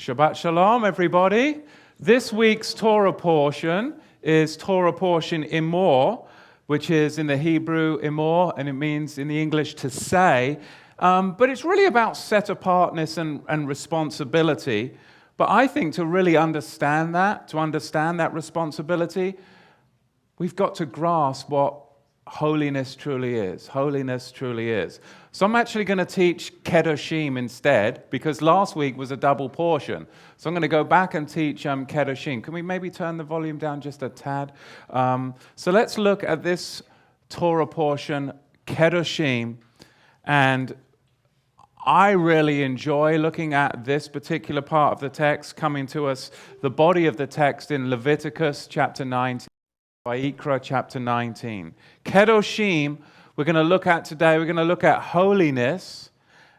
Shabbat Shalom, everybody. This week's Torah portion is Torah portion Emor, which is in the Hebrew Emor, and it means in the English to say. But it's really about set-apartness and responsibility. But I think to really understand that responsibility, we've got to grasp what holiness truly is. Holiness truly is. So I'm actually going to teach Kedoshim instead, because last week was a double portion. So I'm going to go back and teach Kedoshim. Can we maybe turn the volume down just a tad? So let's look at this Torah portion, Kedoshim, and I really enjoy looking at this particular part of the text coming to us, the body of the text in Leviticus chapter 19. Vayikra chapter 19. Kedoshim, we're going to look at today, we're going to look at holiness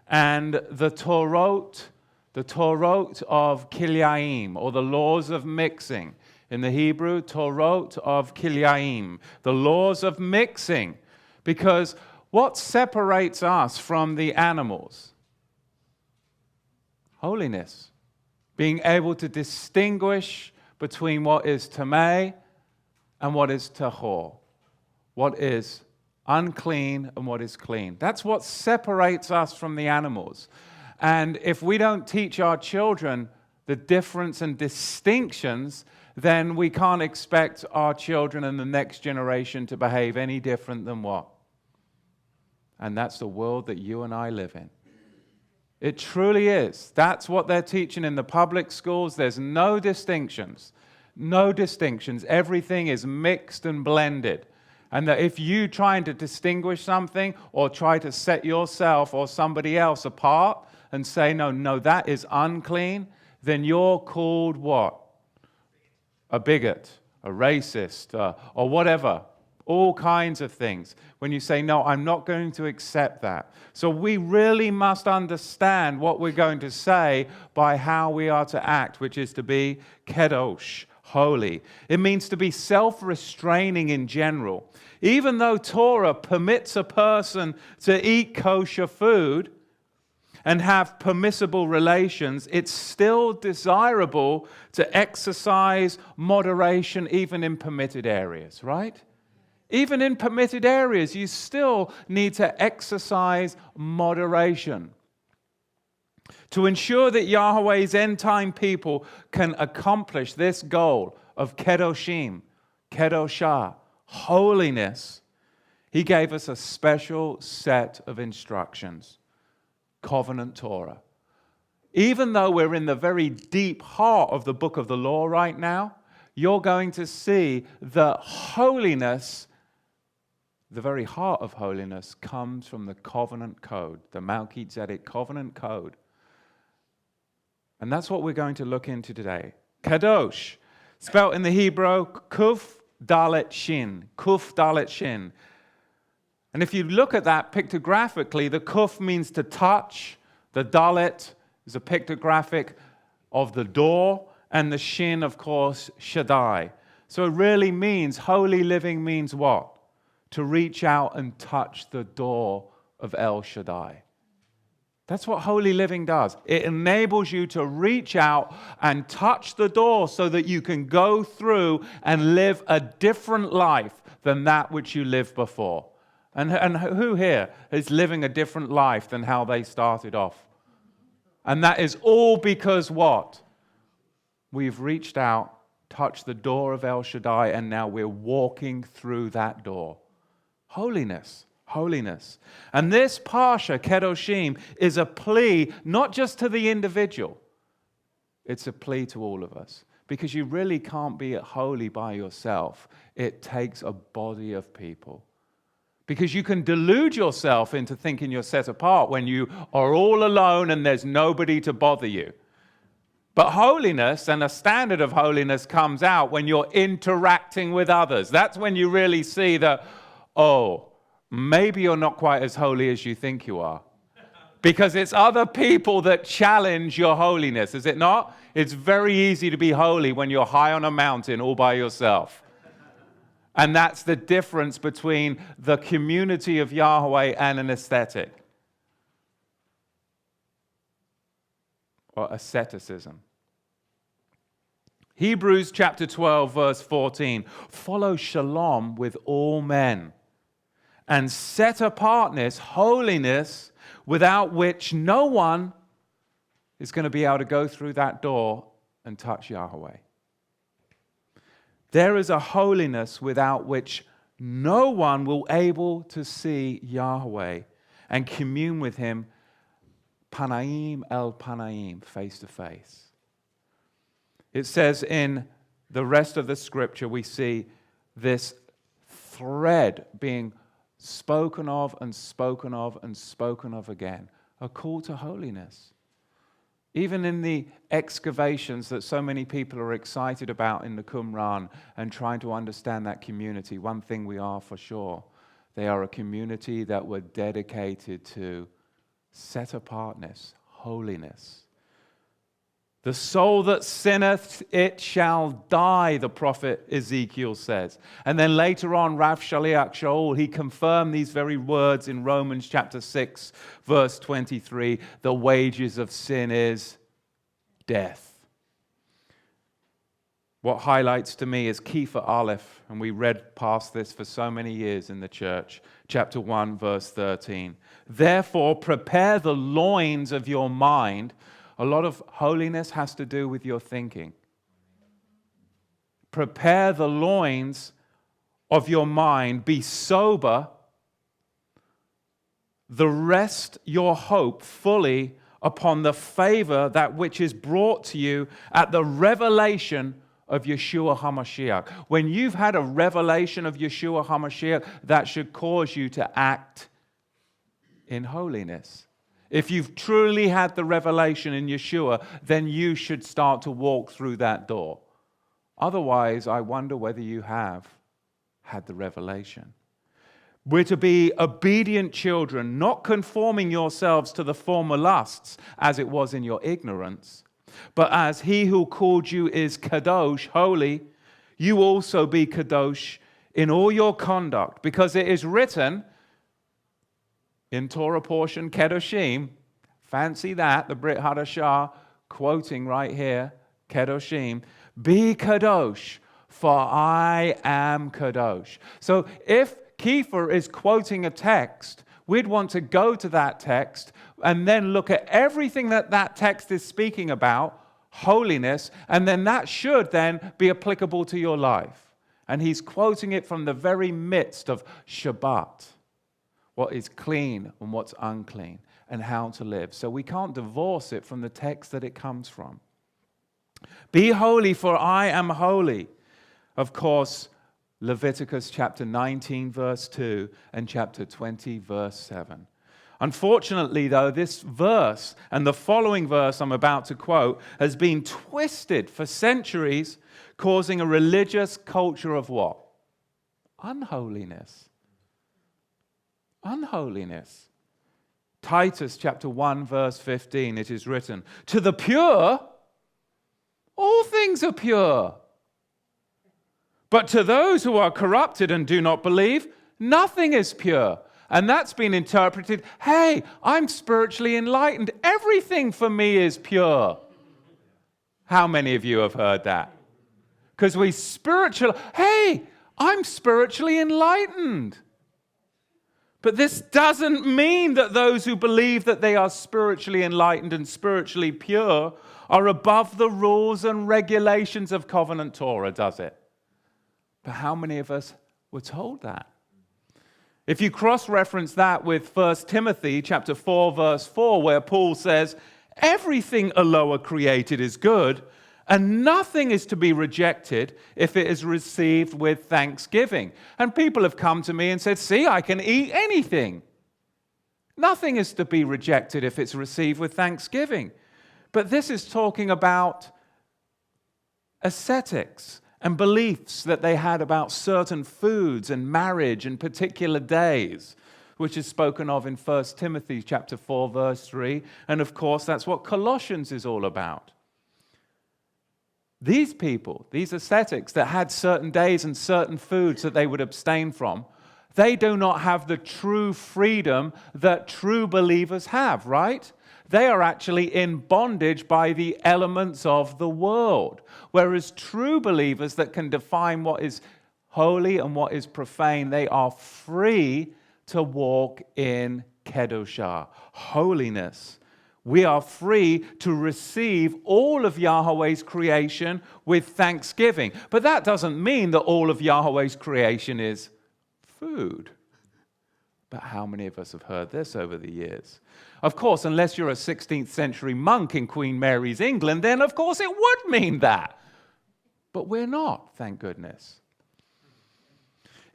and the Torot of Kilyaim, or the laws of mixing. In the Hebrew, Torot of Kilyaim, the laws of mixing. Because what separates us from the animals? Holiness. Being able to distinguish between what is tameh and what is tahor, what is unclean and what is clean. That's what separates us from the animals. And if we don't teach our children the difference and distinctions, then we can't expect our children and the next generation to behave any different than what? And that's the world that you and I live in. It truly is. That's what they're teaching in the public schools. There's no distinctions. No distinctions. Everything is mixed and blended. And that if you trying to distinguish something or try to set yourself or somebody else apart and say, no, that is unclean, then you're called what? A bigot, a racist, or whatever. All kinds of things. When you say, no, I'm not going to accept that. So we really must understand what we're going to say by how we are to act, which is to be kedosh, holy. It means to be self-restraining in general. Even though Torah permits a person to eat kosher food and have permissible relations, it's still desirable to exercise moderation even in permitted areas, right? Even in permitted areas, you still need to exercise moderation to ensure that Yahweh's end-time people can accomplish this goal of Kedoshim, Kedoshah, holiness. He gave us a special set of instructions, covenant Torah. Even though we're in the very deep heart of the book of the law right now, you're going to see that holiness, the very heart of holiness, comes from the covenant code, the Melchizedek covenant code. And that's what we're going to look into today. Kadosh, spelled in the Hebrew, Kuf Dalet Shin. Kuf Dalet Shin. And if you look at that pictographically, the Kuf means to touch. The Dalet is a pictographic of the door. And the Shin, of course, Shaddai. So it really means, holy living means what? To reach out and touch the door of El Shaddai. That's what holy living does. It enables you to reach out and touch the door so that you can go through and live a different life than that which you lived before. And who here is living a different life than how they started off? And that is all because what? We've reached out, touched the door of El Shaddai, and now we're walking through that door. Holiness. Holiness. And this Parsha, Kedoshim, is a plea not just to the individual. It's a plea to all of us. Because you really can't be holy by yourself. It takes a body of people. Because you can delude yourself into thinking you're set apart when you are all alone and there's nobody to bother you. But holiness and a standard of holiness comes out when you're interacting with others. That's when you really see that, maybe you're not quite as holy as you think you are. Because it's other people that challenge your holiness, is it not? It's very easy to be holy when you're high on a mountain all by yourself. And that's the difference between the community of Yahweh and an aesthetic. Or asceticism. Hebrews chapter 12, verse 14. Follow shalom with all men, and set apartness, holiness, without which no one is going to be able to go through that door and touch Yahweh. There is a holiness without which no one will able to see Yahweh and commune with him, panaim el panaim, face to face. It says in the rest of the scripture, we see this thread being spoken of and spoken of and spoken of again, a call to holiness. Even in the excavations that so many people are excited about in the Qumran and trying to understand that community, one thing we are for sure, they are a community that were dedicated to set apartness, holiness. The soul that sinneth, it shall die, the prophet Ezekiel says. And then later on, Rav Shaliach Shaul, he confirmed these very words in Romans chapter 6, verse 23. The wages of sin is death. What highlights to me is Kepha Aleph, and we read past this for so many years in the church, chapter 1, verse 13. Therefore, prepare the loins of your mind. A lot of holiness has to do with your thinking. Prepare the loins of your mind. Be sober. Rest your hope fully upon the favor that which is brought to you at the revelation of Yeshua HaMashiach. When you've had a revelation of Yeshua HaMashiach, that should cause you to act in holiness. If you've truly had the revelation in Yeshua, then you should start to walk through that door. Otherwise, I wonder whether you have had the revelation. We're to be obedient children, not conforming yourselves to the former lusts, as it was in your ignorance. But as he who called you is kadosh, holy, you also be kadosh in all your conduct, because it is written in Torah portion, Kedoshim, fancy that, the Brit Hadashah quoting right here, Kedoshim, be kadosh, for I am kadosh. So if Kepha is quoting a text, we'd want to go to that text and then look at everything that that text is speaking about, holiness, and then that should then be applicable to your life. And he's quoting it from the very midst of Shabbat. What is clean and what's unclean, and how to live. So we can't divorce it from the text that it comes from. Be holy, for I am holy. Of course, Leviticus chapter 19, verse 2, and chapter 20, verse 7. Unfortunately, though, this verse and the following verse I'm about to quote has been twisted for centuries, causing a religious culture of what? Unholiness. Unholiness. Titus chapter 1 verse 15, it is written, to the pure, all things are pure. But to those who are corrupted and do not believe, nothing is pure. And that's been interpreted, hey, I'm spiritually enlightened. Everything for me is pure. How many of you have heard that? Because hey, I'm spiritually enlightened. But this doesn't mean that those who believe that they are spiritually enlightened and spiritually pure are above the rules and regulations of covenant Torah, does it? But how many of us were told that? If you cross-reference that with 1 Timothy chapter 4, verse 4, where Paul says, everything Allah created is good, and nothing is to be rejected if it is received with thanksgiving. And people have come to me and said, see, I can eat anything. Nothing is to be rejected if it's received with thanksgiving. But this is talking about ascetics and beliefs that they had about certain foods and marriage and particular days, which is spoken of in 1 Timothy chapter 4, verse 3. And of course, that's what Colossians is all about. These people, these ascetics that had certain days and certain foods that they would abstain from, they do not have the true freedom that true believers have, right? they are actually in bondage by the elements of the world. Whereas true believers that can define what is holy and what is profane, they are free to walk in Kedoshim, holiness. We are free to receive all of Yahweh's creation with thanksgiving. But that doesn't mean that all of Yahweh's creation is food. But how many of us have heard this over the years? Of course, unless you're a 16th century monk in Queen Mary's England, then of course it would mean that. But we're not, thank goodness.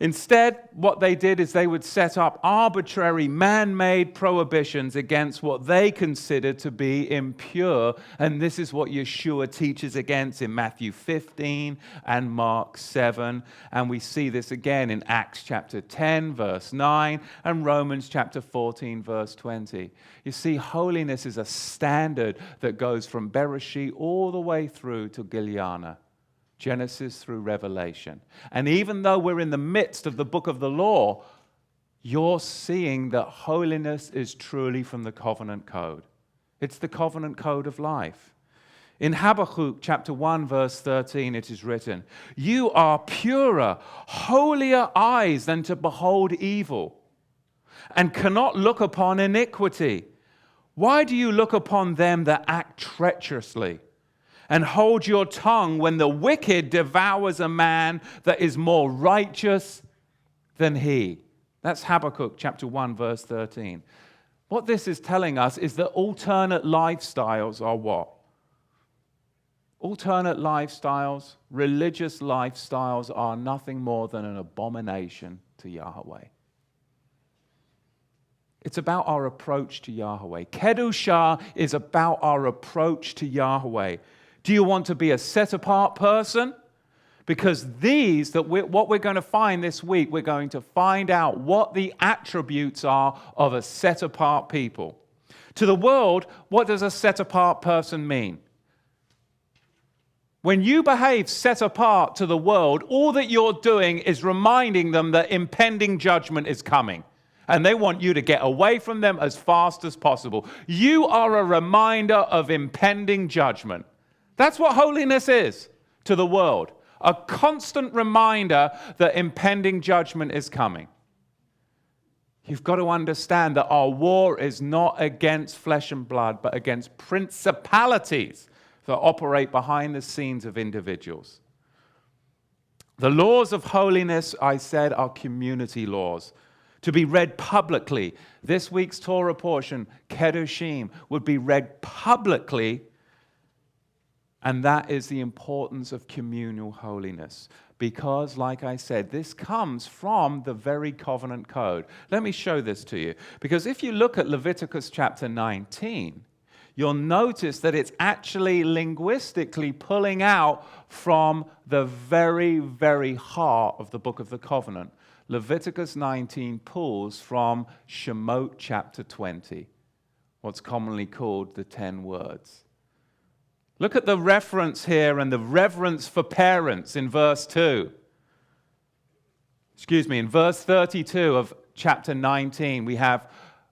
Instead, what they did is they would set up arbitrary man-made prohibitions against what they considered to be impure. And this is what Yeshua teaches against in Matthew 15 and Mark 7. And we see this again in Acts chapter 10, verse 9, and Romans chapter 14, verse 20. You see, holiness is a standard that goes from Bereshit all the way through to Gilyana. Genesis through Revelation. And even though we're in the midst of the book of the law, you're seeing that holiness is truly from the covenant code. It's the covenant code of life. In Habakkuk chapter 1 verse 13 it is written, "You are purer, holier eyes than to behold evil, and cannot look upon iniquity. Why do you look upon them that act treacherously? And hold your tongue when the wicked devours a man that is more righteous than he." That's Habakkuk chapter 1, verse 13. What this is telling us is that alternate lifestyles are what? Alternate lifestyles, religious lifestyles are nothing more than an abomination to Yahweh. It's about our approach to Yahweh. Kedoshim is about our approach to Yahweh. Do you want to be a set-apart person? Because what we're going to find this week, we're going to find out what the attributes are of a set-apart people. To the world, what does a set-apart person mean? When you behave set apart to the world, all that you're doing is reminding them that impending judgment is coming. And they want you to get away from them as fast as possible. You are a reminder of impending judgment. That's what holiness is to the world. A constant reminder that impending judgment is coming. You've got to understand that our war is not against flesh and blood, but against principalities that operate behind the scenes of individuals. The laws of holiness, I said, are community laws. To be read publicly. This week's Torah portion, Kedoshim, would be read publicly. And that is the importance of communal holiness. Because, like I said, this comes from the very covenant code. Let me show this to you. Because if you look at Leviticus chapter 19, you'll notice that it's actually linguistically pulling out from the very, very heart of the book of the covenant. Leviticus 19 pulls from Shemot chapter 20, what's commonly called the 10 words. Look at the reference here and the reverence for parents in verse 2. In verse 32 of chapter 19, we have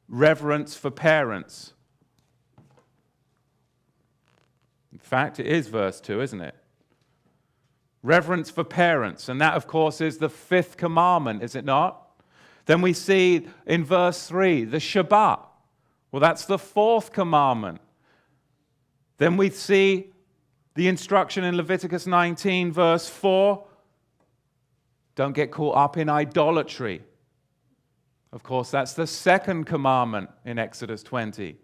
reverence for parents. In fact, it is verse 2, isn't it? Reverence for parents. And that, of course, is the 5th commandment, is it not? Then we see in verse 3, the Shabbat. Well, that's the 4th commandment. Then we see the instruction in Leviticus 19, verse 4. Don't get caught up in idolatry. Of course, that's the 2nd commandment in Exodus 20.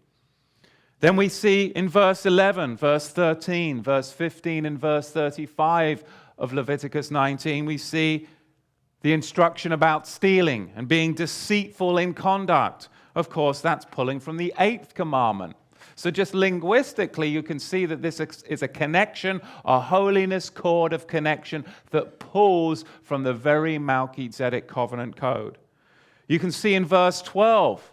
Then we see in verse 11, verse 13, verse 15, and verse 35 of Leviticus 19, we see the instruction about stealing and being deceitful in conduct. Of course, that's pulling from the 8th commandment. So just linguistically, you can see that this is a connection, a holiness cord of connection that pulls from the very Melchizedek covenant code. You can see in verse 12,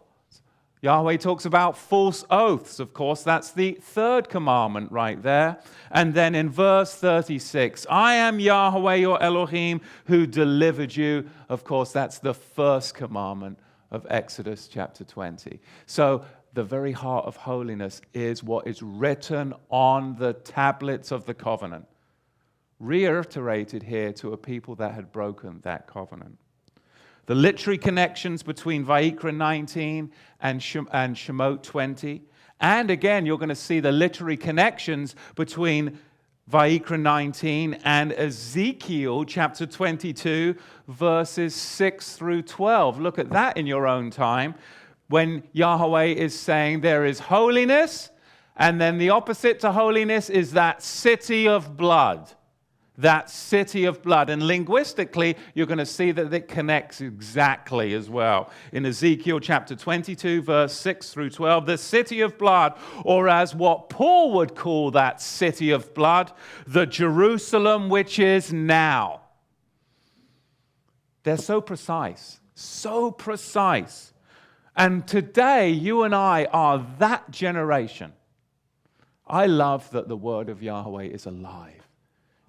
Yahweh talks about false oaths. Of course, that's the 3rd commandment right there. And then in verse 36, I am Yahweh your Elohim who delivered you. Of course, that's the 1st commandment of Exodus chapter 20. So the very heart of holiness is what is written on the tablets of the covenant, reiterated here to a people that had broken that covenant. The literary connections between Vayikra 19 and Shemot 20. And again, you're going to see the literary connections between Vayikra 19 and Ezekiel chapter 22, verses 6 through 12. Look at that in your own time, when Yahweh is saying there is holiness, and then the opposite to holiness is that city of blood. That city of blood. And linguistically, you're going to see that it connects exactly as well. In Ezekiel chapter 22, verse 6 through 12, the city of blood, or as what Paul would call that city of blood, the Jerusalem which is now. They're so precise, so precise. And today, you and I are that generation. I love that the word of Yahweh is alive.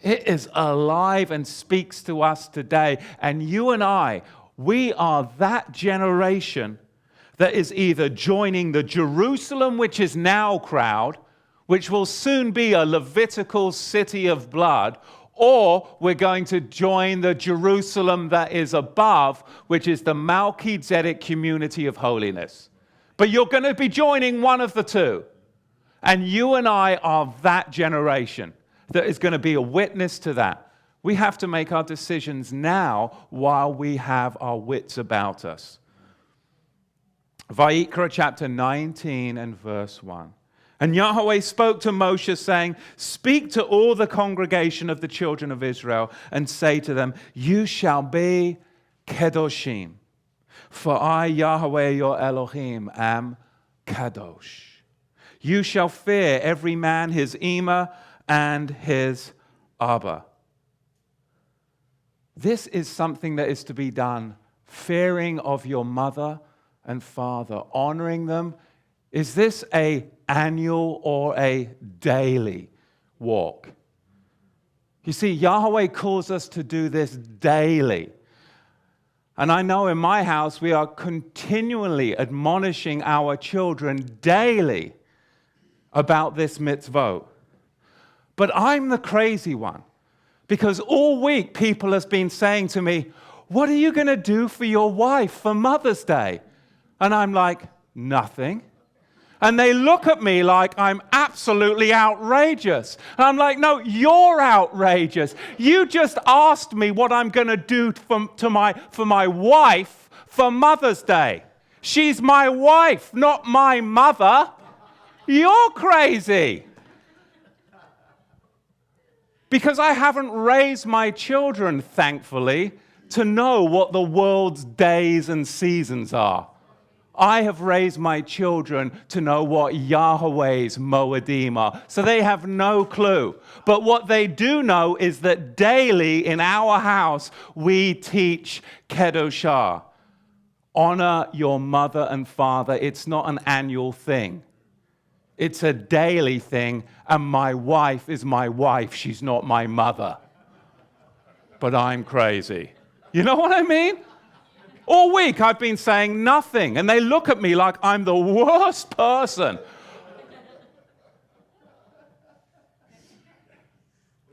It is alive and speaks to us today. And you and I, we are that generation that is either joining the Jerusalem which is now crowd, which will soon be a Levitical city of blood, or we're going to join the Jerusalem that is above, which is the Melchizedek community of holiness. But you're going to be joining one of the two. And you and I are that generation that is going to be a witness to that. We have to make our decisions now while we have our wits about us. Vayikra chapter 19 and verse 1. And Yahweh spoke to Moshe, saying, speak to all the congregation of the children of Israel and say to them, you shall be Kedoshim, for I, Yahweh your Elohim, am Kadosh. You shall fear every man his Ema and his Abba. This is something that is to be done, fearing of your mother and father, honoring them. Is this an annual or a daily walk? You see, Yahweh calls us to do this daily. And I know in my house we are continually admonishing our children daily about this mitzvot. But I'm the crazy one, because all week people have been saying to me, what are you going to do for your wife for Mother's Day? And I'm like, nothing. And they look at me like I'm absolutely outrageous. And I'm like, no, you're outrageous. You just asked me what I'm going to do for my wife for Mother's Day. She's my wife, not my mother. You're crazy. Because I haven't raised my children, thankfully, to know what the world's days and seasons are. I have raised my children to know what Yahweh's Moedim are. So they have no clue. But what they do know is that daily in our house, we teach Kedoshah. Honor your mother and father. It's not an annual thing. It's a daily thing, and my wife is my wife. She's not my mother. But I'm crazy. You know what I mean? All week I've been saying nothing, and they look at me like I'm the worst person.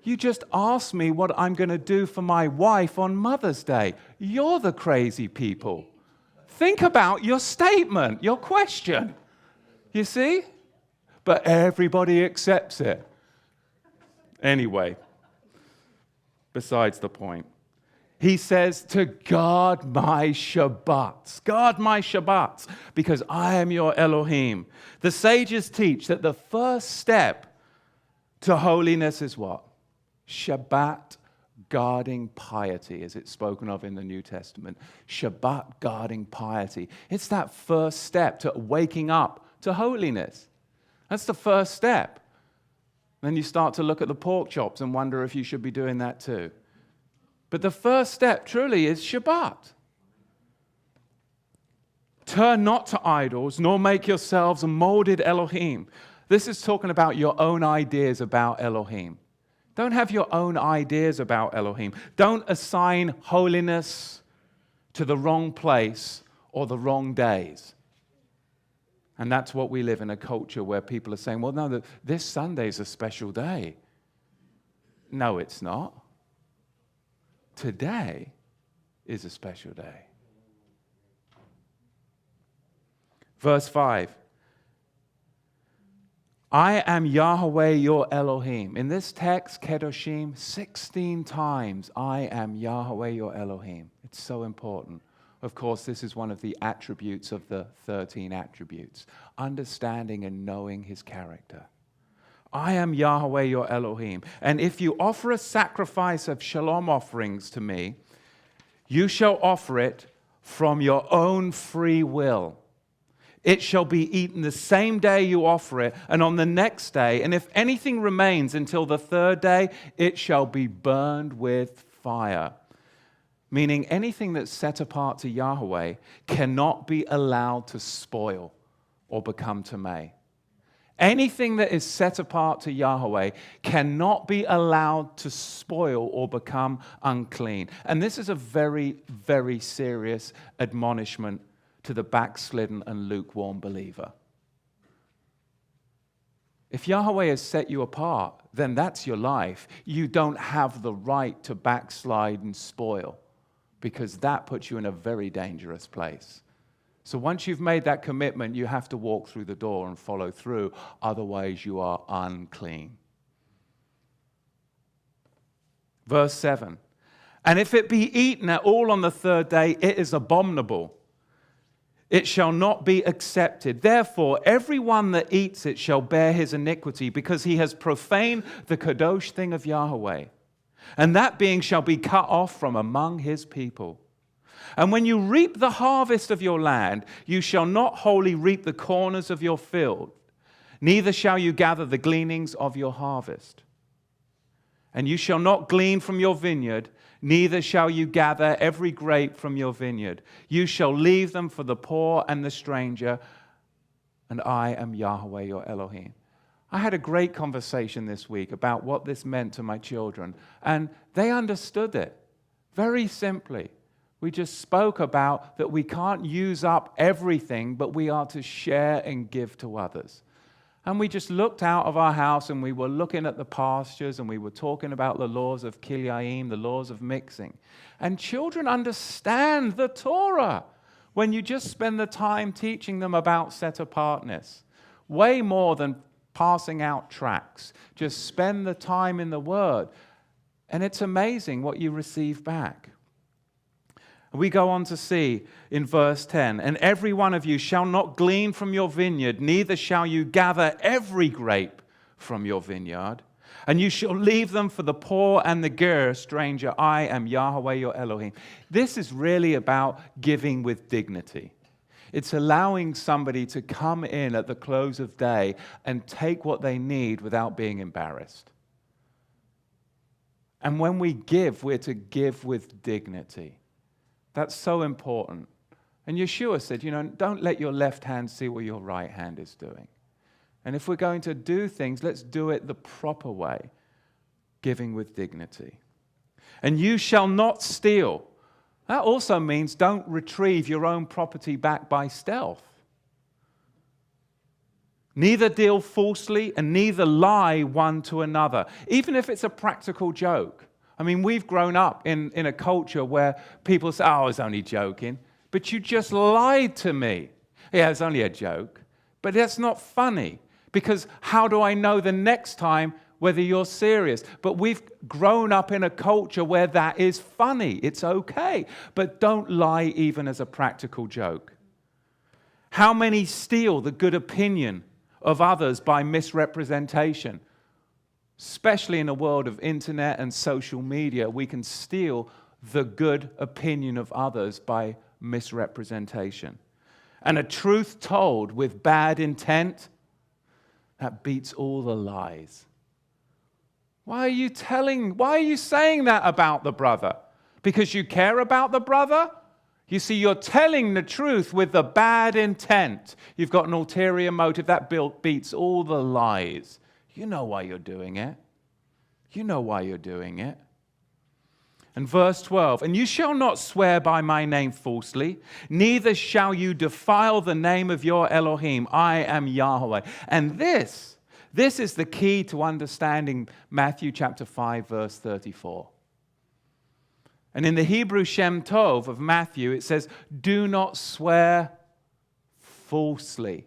You just asked me what I'm going to do for my wife on Mother's Day. You're the crazy people. Think about your statement, your question. You see? But everybody accepts it. Anyway, besides the point. He says to guard my Shabbats. Guard my Shabbats, because I am your Elohim. The sages teach that the first step to holiness is what? Shabbat guarding piety, as it's spoken of in the New Testament. Shabbat guarding piety. It's that first step to waking up to holiness. That's the first step. Then you start to look at the pork chops and wonder if you should be doing that too. But the first step truly is Shabbat. Turn not to idols, nor make yourselves a molded Elohim. This is talking about your own ideas about Elohim. Don't have your own ideas about Elohim. Don't assign holiness to the wrong place or the wrong days. And that's what we live in, a culture where people are saying, well, no, this Sunday's a special day. No, it's not. Today is a special day. Verse 5. I am Yahweh your Elohim. In this text, Kedoshim, 16 times, I am Yahweh your Elohim. It's so important. Of course, this is one of the attributes of the 13 attributes, understanding and knowing his character. I am Yahweh your Elohim. And if you offer a sacrifice of shalom offerings to me, you shall offer it from your own free will. It shall be eaten the same day you offer it, and on the next day. And if anything remains until the third day, it shall be burned with fire. Meaning anything that's set apart to Yahweh cannot be allowed to spoil or become tamei. Anything that is set apart to Yahweh cannot be allowed to spoil or become unclean. And this is a very, very serious admonishment to the backslidden and lukewarm believer. If Yahweh has set you apart, then that's your life. You don't have the right to backslide and spoil, because that puts you in a very dangerous place. So once you've made that commitment, you have to walk through the door and follow through. Otherwise, you are unclean. Verse 7. And if it be eaten at all on the third day, it is abominable. It shall not be accepted. Therefore, everyone that eats it shall bear his iniquity, because he has profaned the kadosh thing of Yahweh. And that being shall be cut off from among his people. And when you reap the harvest of your land, you shall not wholly reap the corners of your field, neither shall you gather the gleanings of your harvest. And you shall not glean from your vineyard, neither shall you gather every grape from your vineyard. You shall leave them for the poor and the stranger, and I am Yahweh your Elohim. I had a great conversation this week about what this meant to my children, and they understood it very simply. We just spoke about that we can't use up everything, but we are to share and give to others. And we just looked out of our house and we were looking at the pastures and we were talking about the laws of kilyayim, the laws of mixing. And children understand the Torah when you just spend the time teaching them about set-apartness. Way more than passing out tracts. Just spend the time in the Word. And it's amazing what you receive back. We go on to see in verse 10, and every one of you shall not glean from your vineyard, neither shall you gather every grape from your vineyard, and you shall leave them for the poor and the ger, stranger. I am Yahweh your Elohim. This is really about giving with dignity. It's allowing somebody to come in at the close of day and take what they need without being embarrassed. And when we give, we're to give with dignity. That's so important. And Yeshua said, don't let your left hand see what your right hand is doing. And if we're going to do things, let's do it the proper way, giving with dignity. And you shall not steal. That also means don't retrieve your own property back by stealth. Neither deal falsely and neither lie one to another, even if it's a practical joke. I mean, we've grown up in a culture where people say, I was only joking, but you just lied to me. Yeah, it's only a joke. But that's not funny, because how do I know the next time whether you're serious? But we've grown up in a culture where that is funny. It's okay. But don't lie even as a practical joke. How many steal the good opinion of others by misrepresentation? Especially in a world of internet and social media, we can steal the good opinion of others by misrepresentation. And a truth told with bad intent, that beats all the lies. Why are you saying that about the brother? Because you care about the brother? You see, you're telling the truth with the bad intent. You've got an ulterior motive. That beats all the lies. You know why you're doing it. You know why you're doing it. And verse 12, and you shall not swear by my name falsely, neither shall you defile the name of your Elohim. I am Yahweh. And this is the key to understanding Matthew chapter 5, verse 34. And in the Hebrew Shem Tov of Matthew, it says, do not swear falsely.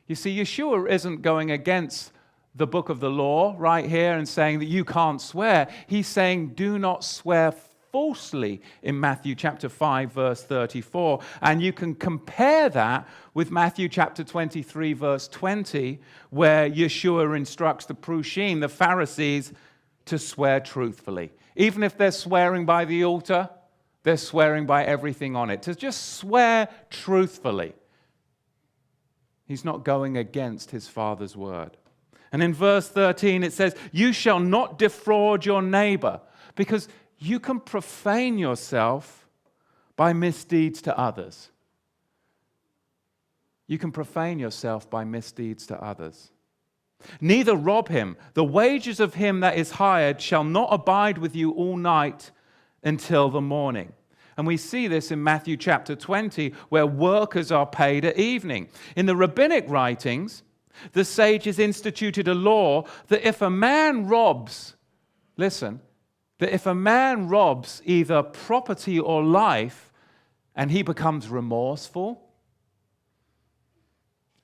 You see, Yeshua isn't going against the book of the law right here and saying that you can't swear. He's saying do not swear falsely in Matthew chapter 5 verse 34. And you can compare that with Matthew chapter 23 verse 20, where Yeshua instructs the Prushim, the Pharisees, to swear truthfully. Even if they're swearing by the altar, they're swearing by everything on it. To just swear truthfully. He's not going against his Father's word. And in verse 13 it says, you shall not defraud your neighbor, because you can profane yourself by misdeeds to others. You can profane yourself by misdeeds to others. Neither rob him. The wages of him that is hired shall not abide with you all night until the morning. And we see this in Matthew chapter 20, where workers are paid at evening. In the rabbinic writings, the sages instituted a law that if a man robs, listen, that if a man robs either property or life, and he becomes remorseful,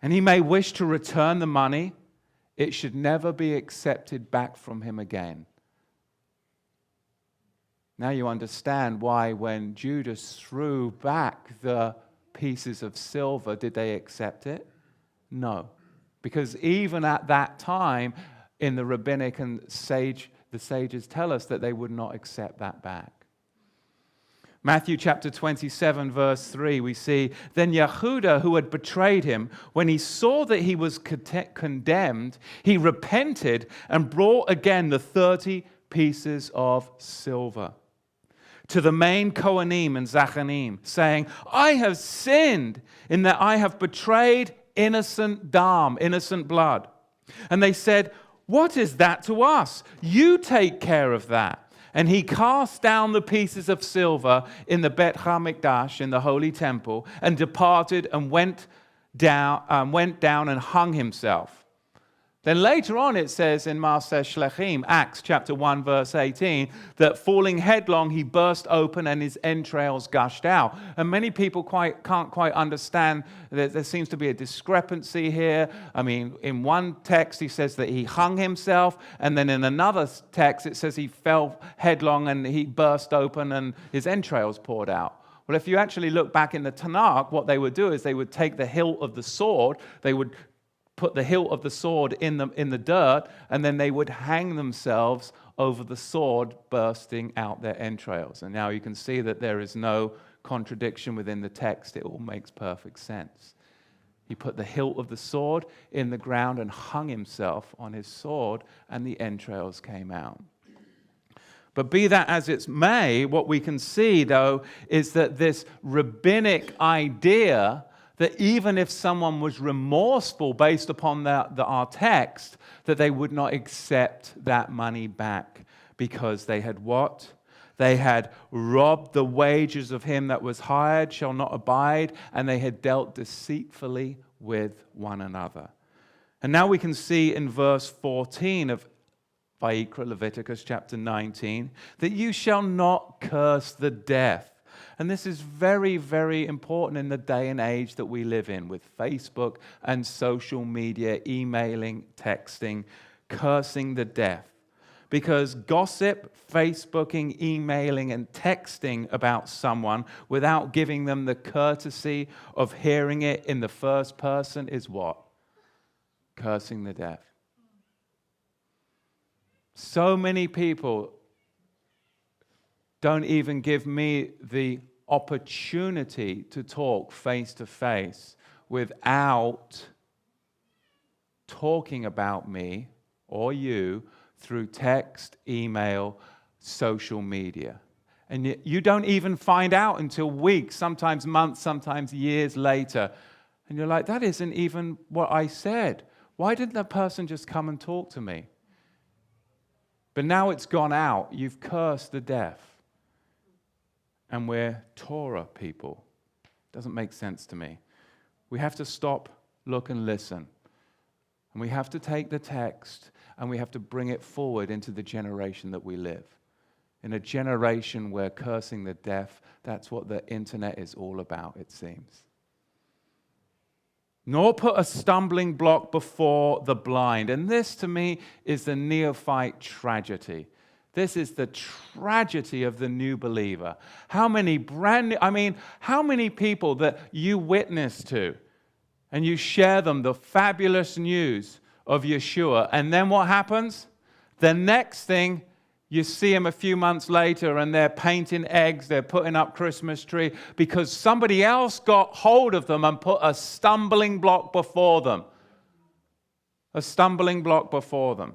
and he may wish to return the money, it should never be accepted back from him again. Now you understand why when Judas threw back the pieces of silver, did they accept it? No. Because even at that time, in the rabbinic and the sages tell us that they would not accept that back. Matthew chapter 27, verse 3, we see, then Yehuda, who had betrayed him, when he saw that he was condemned, he repented and brought again the 30 pieces of silver to the main Kohanim and Zachanim, saying, I have sinned in that I have betrayed innocent dam, innocent blood. And they said, what is that to us? You take care of that. And he cast down the pieces of silver in the Bet HaMikdash, in the holy temple, and departed and went down and hung himself. Then later on it says in Maaseh Shlechim, Acts chapter 1 verse 18, that falling headlong he burst open and his entrails gushed out. And many people can't quite understand that there seems to be a discrepancy here. I mean, in one text he says that he hung himself, and then in another text it says he fell headlong and he burst open and his entrails poured out. Well, if you actually look back in the Tanakh, what they would do is they would take the hilt of the sword, they would put the hilt of the sword in the dirt, and then they would hang themselves over the sword, bursting out their entrails. And now you can see that there is no contradiction within the text. It all makes perfect sense. He put the hilt of the sword in the ground and hung himself on his sword, and the entrails came out. But be that as it may, what we can see, though, is that this rabbinic idea that even if someone was remorseful based upon our text, that they would not accept that money back, because they had what? They had robbed the wages of him that was hired shall not abide, and they had dealt deceitfully with one another. And now we can see in verse 14 of Vayikra, Leviticus chapter 19, that you shall not curse the deaf. And this is very, very important in the day and age that we live in, with Facebook and social media, emailing, texting, cursing the deaf. Because gossip, Facebooking, emailing, and texting about someone without giving them the courtesy of hearing it in the first person is what? Cursing the deaf. So many people don't even give me the opportunity to talk face to face without talking about me or you through text, email, social media. And you don't even find out until weeks, sometimes months, sometimes years later. And you're like, that isn't even what I said. Why didn't that person just come and talk to me? But now it's gone out. You've cursed the deaf. and we're Torah people. Doesn't make sense to me. We have to stop, look, and listen. And we have to take the text and we have to bring it forward into the generation that we live. In a generation where cursing the deaf, that's what the internet is all about, it seems. Nor put a stumbling block before the blind. And this, to me, is the neophyte tragedy. This is the tragedy of the new believer. How many people that you witness to and you share them the fabulous news of Yeshua, and then what happens? The next thing, you see them a few months later and they're painting eggs, they're putting up Christmas tree because somebody else got hold of them and put a stumbling block before them. A stumbling block before them.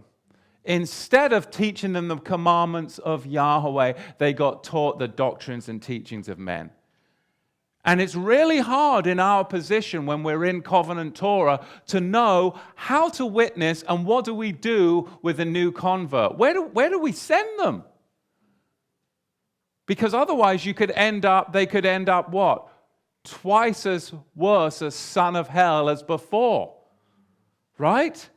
Instead of teaching them the commandments of Yahweh, they got taught the doctrines and teachings of men. And it's really hard in our position when we're in Covenant Torah to know how to witness and what do we do with a new convert. Where do we send them? Because otherwise they could end up what? Twice as worse a son of hell as before. Right?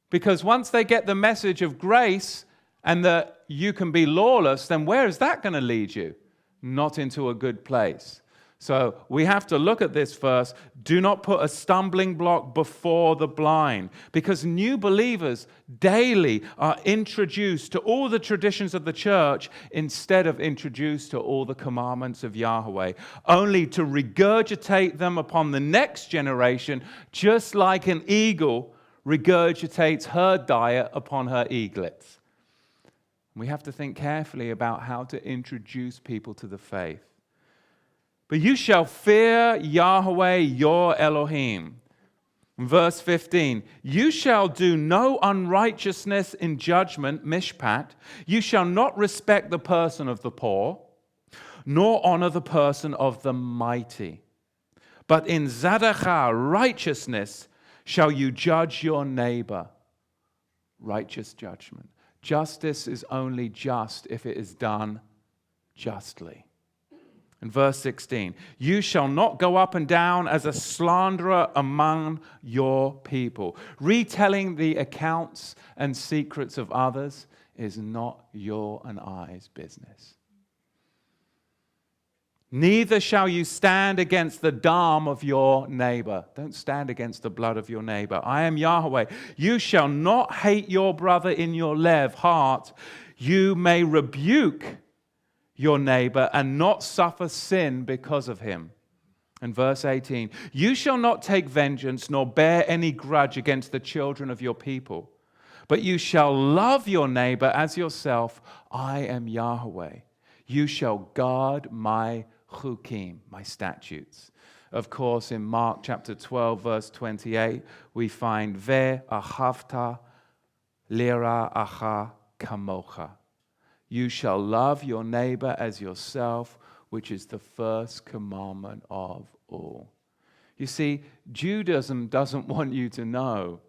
Because once they get the message of grace and that you can be lawless, then where is that going to lead you? Not into a good place. So we have to look at this first. Do not put a stumbling block before the blind, because new believers daily are introduced to all the traditions of the church instead of introduced to all the commandments of Yahweh, only to regurgitate them upon the next generation, just like an eagle regurgitates her diet upon her eaglets. We have to think carefully about how to introduce people to the faith. But you shall fear Yahweh your Elohim. Verse 15, you shall do no unrighteousness in judgment, mishpat. You shall not respect the person of the poor, nor honor the person of the mighty. But in zadachah, righteousness, shall you judge your neighbor. Righteous judgment. Justice is only just if it is done justly. In verse 16, you shall not go up and down as a slanderer among your people. Retelling the accounts and secrets of others is not your and I's business. Neither shall you stand against the dam of your neighbor. Don't stand against the blood of your neighbor. I am Yahweh. You shall not hate your brother in your heart. You may rebuke your neighbor and not suffer sin because of him. And verse 18, you shall not take vengeance nor bear any grudge against the children of your people, but you shall love your neighbor as yourself. I am Yahweh. You shall guard my chukim, my statutes. Of course, in Mark chapter 12, verse 28, we find ve ahavta lira acha kamocha. You shall love your neighbor as yourself, which is the first commandment of all. You see, Judaism doesn't want you to know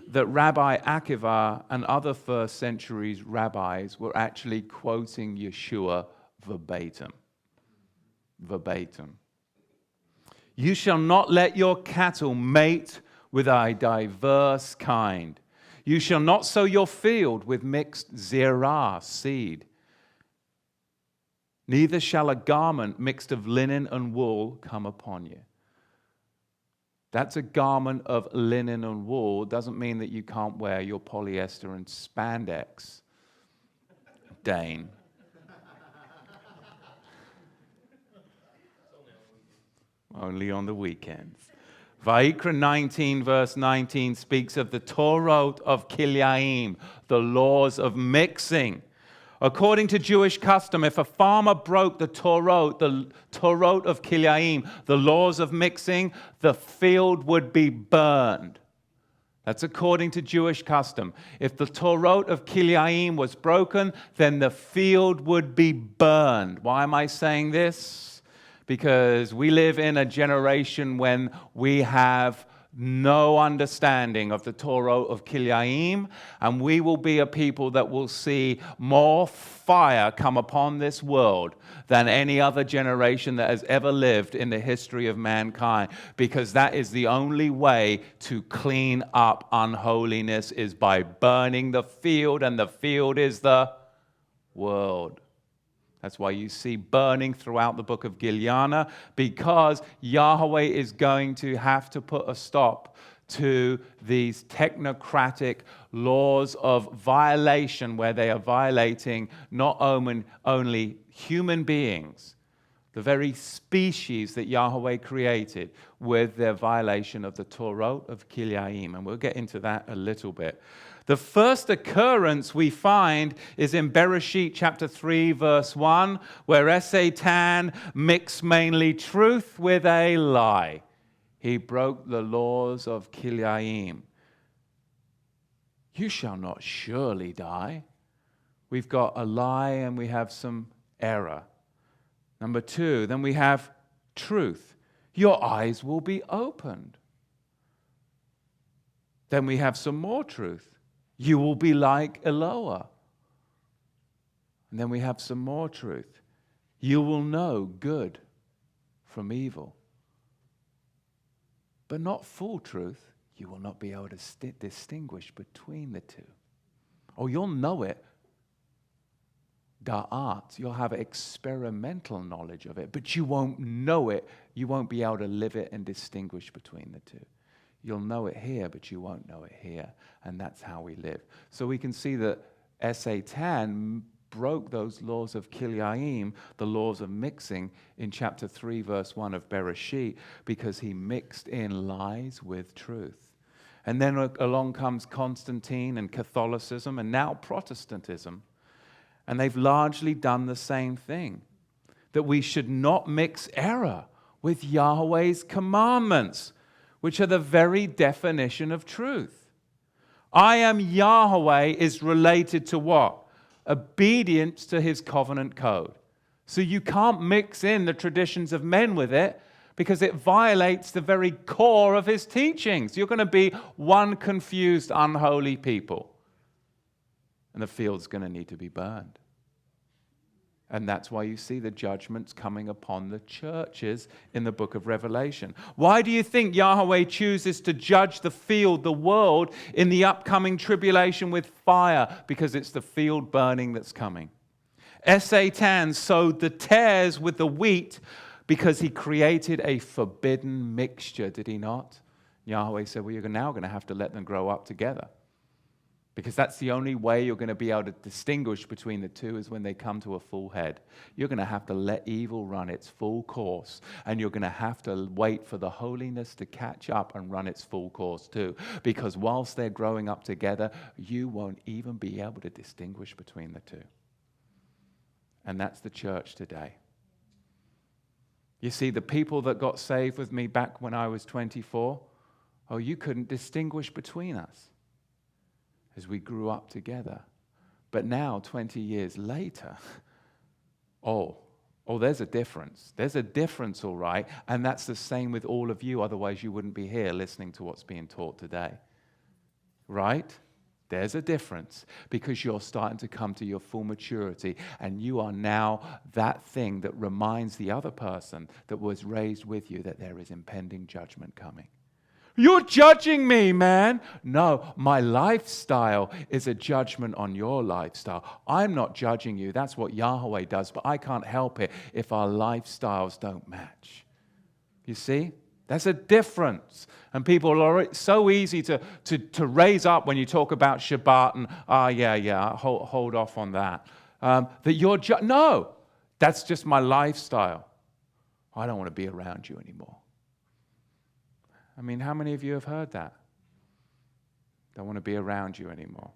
that Rabbi Akiva and other first century rabbis were actually quoting Yeshua verbatim. Verbatim. You shall not let your cattle mate with a diverse kind. You shall not sow your field with mixed zerah, seed. Neither shall a garment mixed of linen and wool come upon you. That's a garment of linen and wool. Doesn't mean that you can't wear your polyester and spandex, Dane. Only on the weekends. Vayikra 19, verse 19, speaks of the Torot of Kilayim, the laws of mixing. According to Jewish custom, if a farmer broke the Torot of Kilayim, the laws of mixing, the field would be burned. That's according to Jewish custom. If the Torot of Kilayim was broken, then the field would be burned. Why am I saying this? Because we live in a generation when we have no understanding of the Torah of Kilayim, and we will be a people that will see more fire come upon this world than any other generation that has ever lived in the history of mankind, because that is the only way to clean up unholiness, is by burning the field, and the field is the world. That's why you see burning throughout the book of Gilyana, because Yahweh is going to have to put a stop to these technocratic laws of violation, where they are violating not only human beings, the very species that Yahweh created, with their violation of the Torah of Kilayim. And we'll get into that a little bit. The first occurrence we find is in Bereshit chapter 3, verse 1, where Satan mixed mainly truth with a lie. He broke the laws of Kilayim. You shall not surely die. We've got a lie and we have some error. Number 2, then we have truth. Your eyes will be opened. Then we have some more truth. You will be like Eloah. And then we have some more truth. You will know good from evil. But not full truth. You will not be able to distinguish between the two. Oh, you'll know it. Da'at, you'll have experimental knowledge of it, but you won't know it. You won't be able to live it and distinguish between the two. You'll know it here, but you won't know it here. And that's how we live. So we can see that Satan broke those laws of Kilayim, the laws of mixing, in chapter 3, verse 1 of Bereshit, because he mixed in lies with truth. And then along comes Constantine and Catholicism, and now Protestantism. And they've largely done the same thing, that we should not mix error with Yahweh's commandments, which are the very definition of truth. I am Yahweh is related to what? Obedience to his covenant code. So you can't mix in the traditions of men with it, because it violates the very core of his teachings. You're going to be one confused, unholy people. And the field's going to need to be burned. And that's why you see the judgments coming upon the churches in the book of Revelation. Why do you think Yahweh chooses to judge the field, the world, in the upcoming tribulation with fire? Because it's the field burning that's coming. Satan sowed the tares with the wheat because he created a forbidden mixture, did he not? Yahweh said, well, you're now going to have to let them grow up together. Because that's the only way you're going to be able to distinguish between the two, is when they come to a full head. You're going to have to let evil run its full course. And you're going to have to wait for the holiness to catch up and run its full course too. Because whilst they're growing up together, you won't even be able to distinguish between the two. And that's the church today. You see, the people that got saved with me back when I was 24, oh, you couldn't distinguish between us as we grew up together. But now, 20 years later, oh, there's a difference. There's a difference, all right. And that's the same with all of you. Otherwise, you wouldn't be here listening to what's being taught today. Right? There's a difference, because you're starting to come to your full maturity, and you are now that thing that reminds the other person that was raised with you that there is impending judgment coming. You're judging me, man. No, my lifestyle is a judgment on your lifestyle. I'm not judging you. That's what Yahweh does, but I can't help it if our lifestyles don't match. You see? There's a difference. And people are so easy to raise up when you talk about Shabbat and, hold off on that. That you're no, that's just my lifestyle. I don't want to be around you anymore. I mean, how many of you have heard that? Don't want to be around you anymore.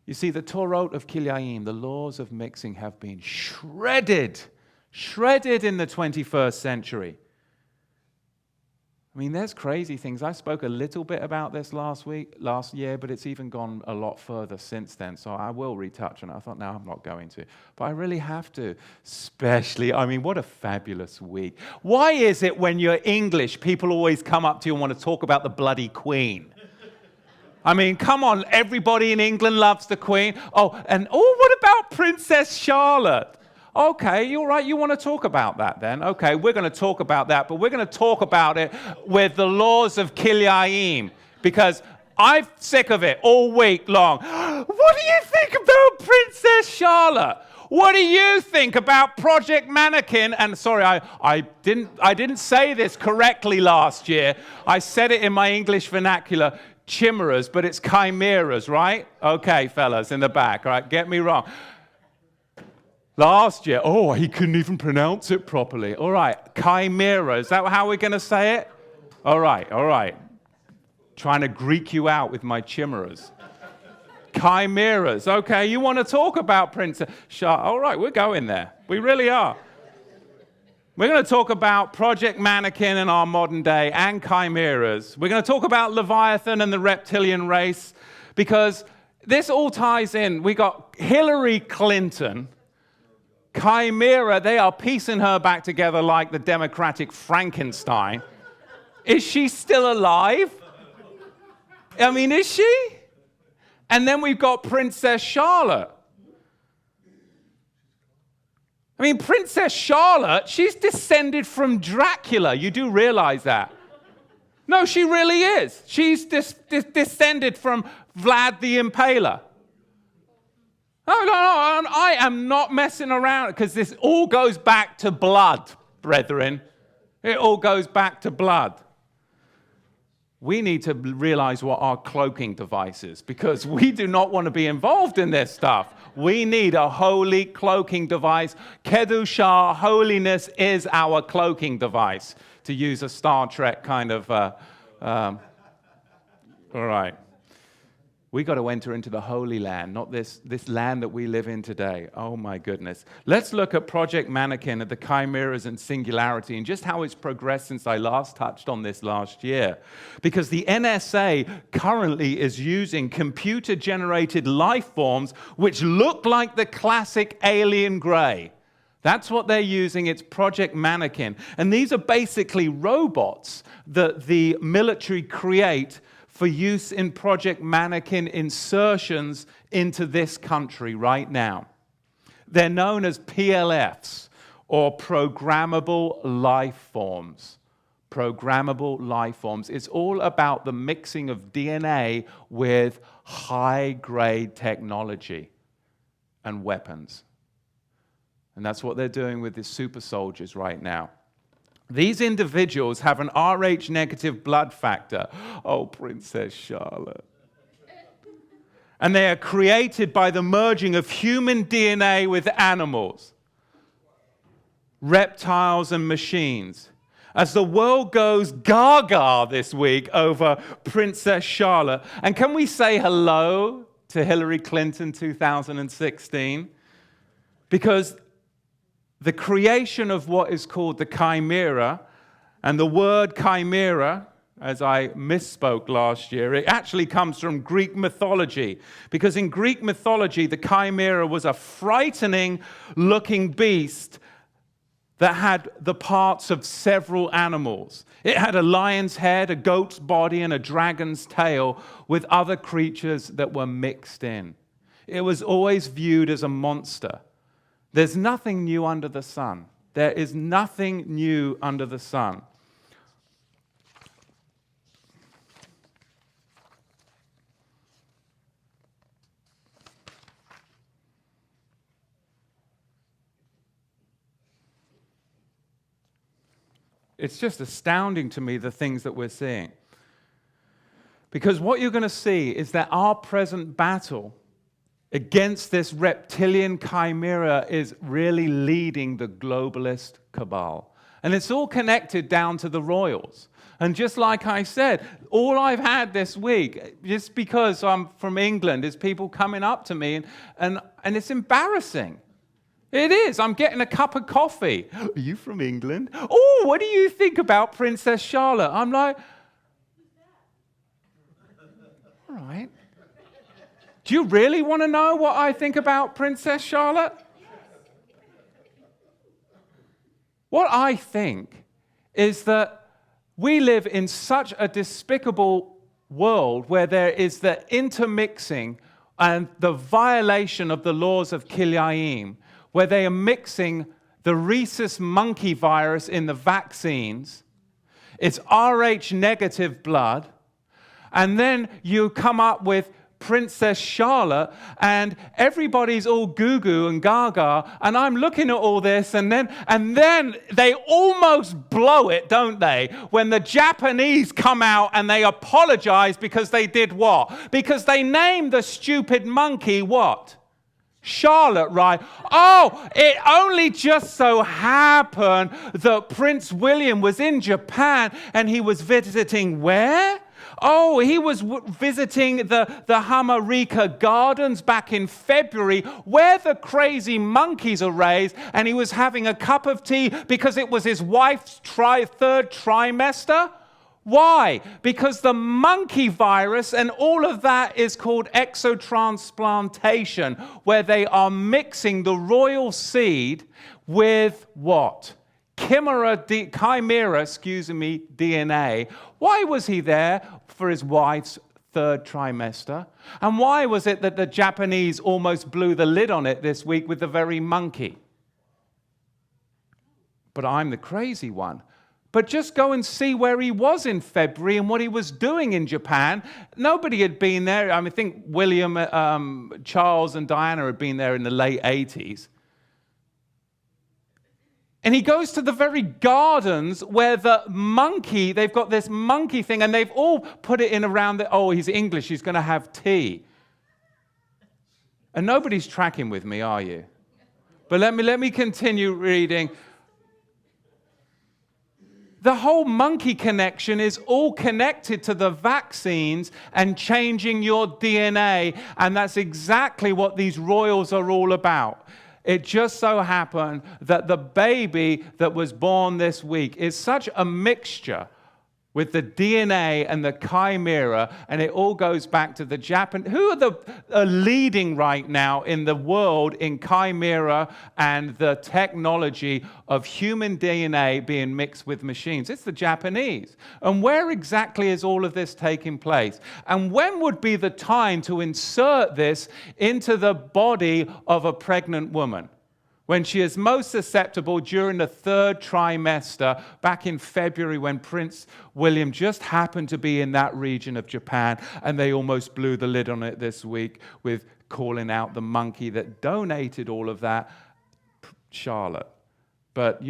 You see, the Torah of Kilayim, the laws of mixing, have been shredded in the 21st century. I mean, there's crazy things. I spoke a little bit about this last year, but it's even gone a lot further since then. So I will retouch on it. I thought, no, I'm not going to. But I really have to. Especially, I mean, what a fabulous week. Why is it when you're English, people always come up to you and want to talk about the bloody Queen? I mean, come on, everybody in England loves the Queen. What about Princess Charlotte? Okay, you're right, you want to talk about that then? Okay, we're going to talk about that, but we're going to talk about it with the laws of Kilayim, because I'm sick of it all week long. What do you think about Princess Charlotte? What do you think about Project Mannequin? And sorry, I didn't say this correctly last year. I said it in my English vernacular, chimeras, but it's chimeras, right? Okay, fellas in the back, all right, get me wrong. Last year, he couldn't even pronounce it properly. All right, chimera, is that how we're going to say it? All right. Trying to Greek you out with my chimeras. Chimeras, okay, you want to talk about Princess Charlotte? All right, we're going there. We really are. We're going to talk about Project Mannequin in our modern day and chimeras. We're going to talk about Leviathan and the reptilian race, because this all ties in. We got Hillary Clinton. Chimera, they are piecing her back together like the Democratic Frankenstein. Is she still alive? I mean, is she? And then we've got Princess Charlotte. I mean, Princess Charlotte, she's descended from Dracula. You do realize that? No, she really is. She's descended from Vlad the Impaler. No, I am not messing around, because this all goes back to blood, brethren. It all goes back to blood. We need to realize what our cloaking device is, because we do not want to be involved in this stuff. We need a holy cloaking device. Kedoshim, holiness, is our cloaking device, to use a Star Trek kind of... all right. We got to enter into the Holy Land, not this land that we live in today. Oh, my goodness. Let's look at Project Mannequin, at the chimeras and singularity, and just how it's progressed since I last touched on this last year. Because the NSA currently is using computer-generated life forms which look like the classic alien gray. That's what they're using. It's Project Mannequin. And these are basically robots that the military create for use in Project Mannequin insertions into this country right now. They're known as PLFs, or programmable life forms. Programmable life forms. It's all about the mixing of DNA with high-grade technology and weapons. And that's what they're doing with the super soldiers right now. These individuals have an Rh negative blood factor. Oh, Princess Charlotte. And they are created by the merging of human DNA with animals, reptiles, and machines. As the world goes gaga this week over Princess Charlotte. And can we say hello to Hillary Clinton 2016? Because the creation of what is called the chimera, and the word chimera, as I misspoke last year, it actually comes from Greek mythology. Because in Greek mythology, the chimera was a frightening-looking beast that had the parts of several animals. It had a lion's head, a goat's body, and a dragon's tail, with other creatures that were mixed in. It was always viewed as a monster. There's nothing new under the sun. There is nothing new under the sun. It's just astounding to me, the things that we're seeing. Because what you're going to see is that our present battle against this reptilian chimera is really leading the globalist cabal. And it's all connected down to the royals. And just like I said, all I've had this week, just because I'm from England, is people coming up to me, and it's embarrassing. It is. I'm getting a cup of coffee. Are you from England? Oh, what do you think about Princess Charlotte? I'm like, all right. Do you really want to know what I think about Princess Charlotte? What I think is that we live in such a despicable world where there is the intermixing and the violation of the laws of Kedoshim, where they are mixing the rhesus monkey virus in the vaccines. It's Rh negative blood. And then you come up with Princess Charlotte, and everybody's all goo-goo and gaga, and I'm looking at all this, and then they almost blow it, don't they? When the Japanese come out and they apologize because they did what? Because they named the stupid monkey what? Charlotte, right? Oh, it only just so happened that Prince William was in Japan, and he was visiting where? Oh, he was visiting the Hamarika Gardens back in February, where the crazy monkeys are raised, and he was having a cup of tea because it was his wife's third trimester. Why? Because the monkey virus and all of that is called exotransplantation, where they are mixing the royal seed with what? Chimera DNA. Why was he there for his wife's third trimester? And why was it that the Japanese almost blew the lid on it this week with the very monkey? But I'm the crazy one. But just go and see where he was in February and what he was doing in Japan. Nobody had been there. I think William, Charles, and Diana had been there in the late 80s. And he goes to the very gardens where the monkey, they've got this monkey thing, and they've all put it in around the, oh, he's English, he's going to have tea. And nobody's tracking with me, are you? But let me continue reading. The whole monkey connection is all connected to the vaccines and changing your DNA, and that's exactly what these royals are all about. It just so happened that the baby that was born this week is such a mixture with the DNA and the chimera, and it all goes back to the Japan. Who are the leading right now in the world in chimera and the technology of human DNA being mixed with machines? It's the Japanese. And where exactly is all of this taking place? And when would be the time to insert this into the body of a pregnant woman? When she is most susceptible during the third trimester, back in February, when Prince William just happened to be in that region of Japan, and they almost blew the lid on it this week with calling out the monkey that donated all of that, Charlotte. But,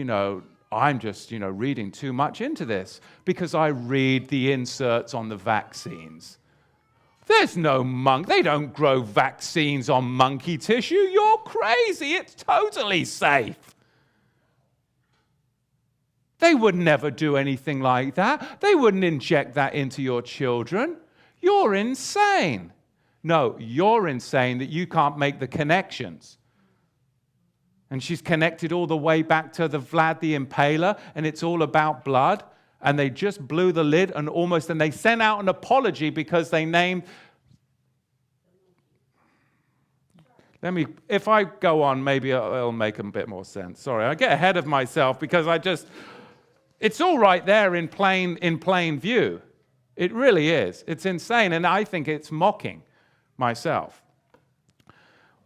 I'm just, reading too much into this because I read the inserts on the vaccines. There's no they don't grow vaccines on monkey tissue. You're crazy. It's totally safe. They would never do anything like that. They wouldn't inject that into your children. You're insane. No, you're insane that you can't make the connections. And she's connected all the way back to the Vlad the Impaler, and it's all about blood. And they just blew the lid and they sent out an apology because they named. If I go on, maybe it'll make a bit more sense. Sorry, I get ahead of myself because it's all right there in plain view. It really is. It's insane, and I think it's mocking myself.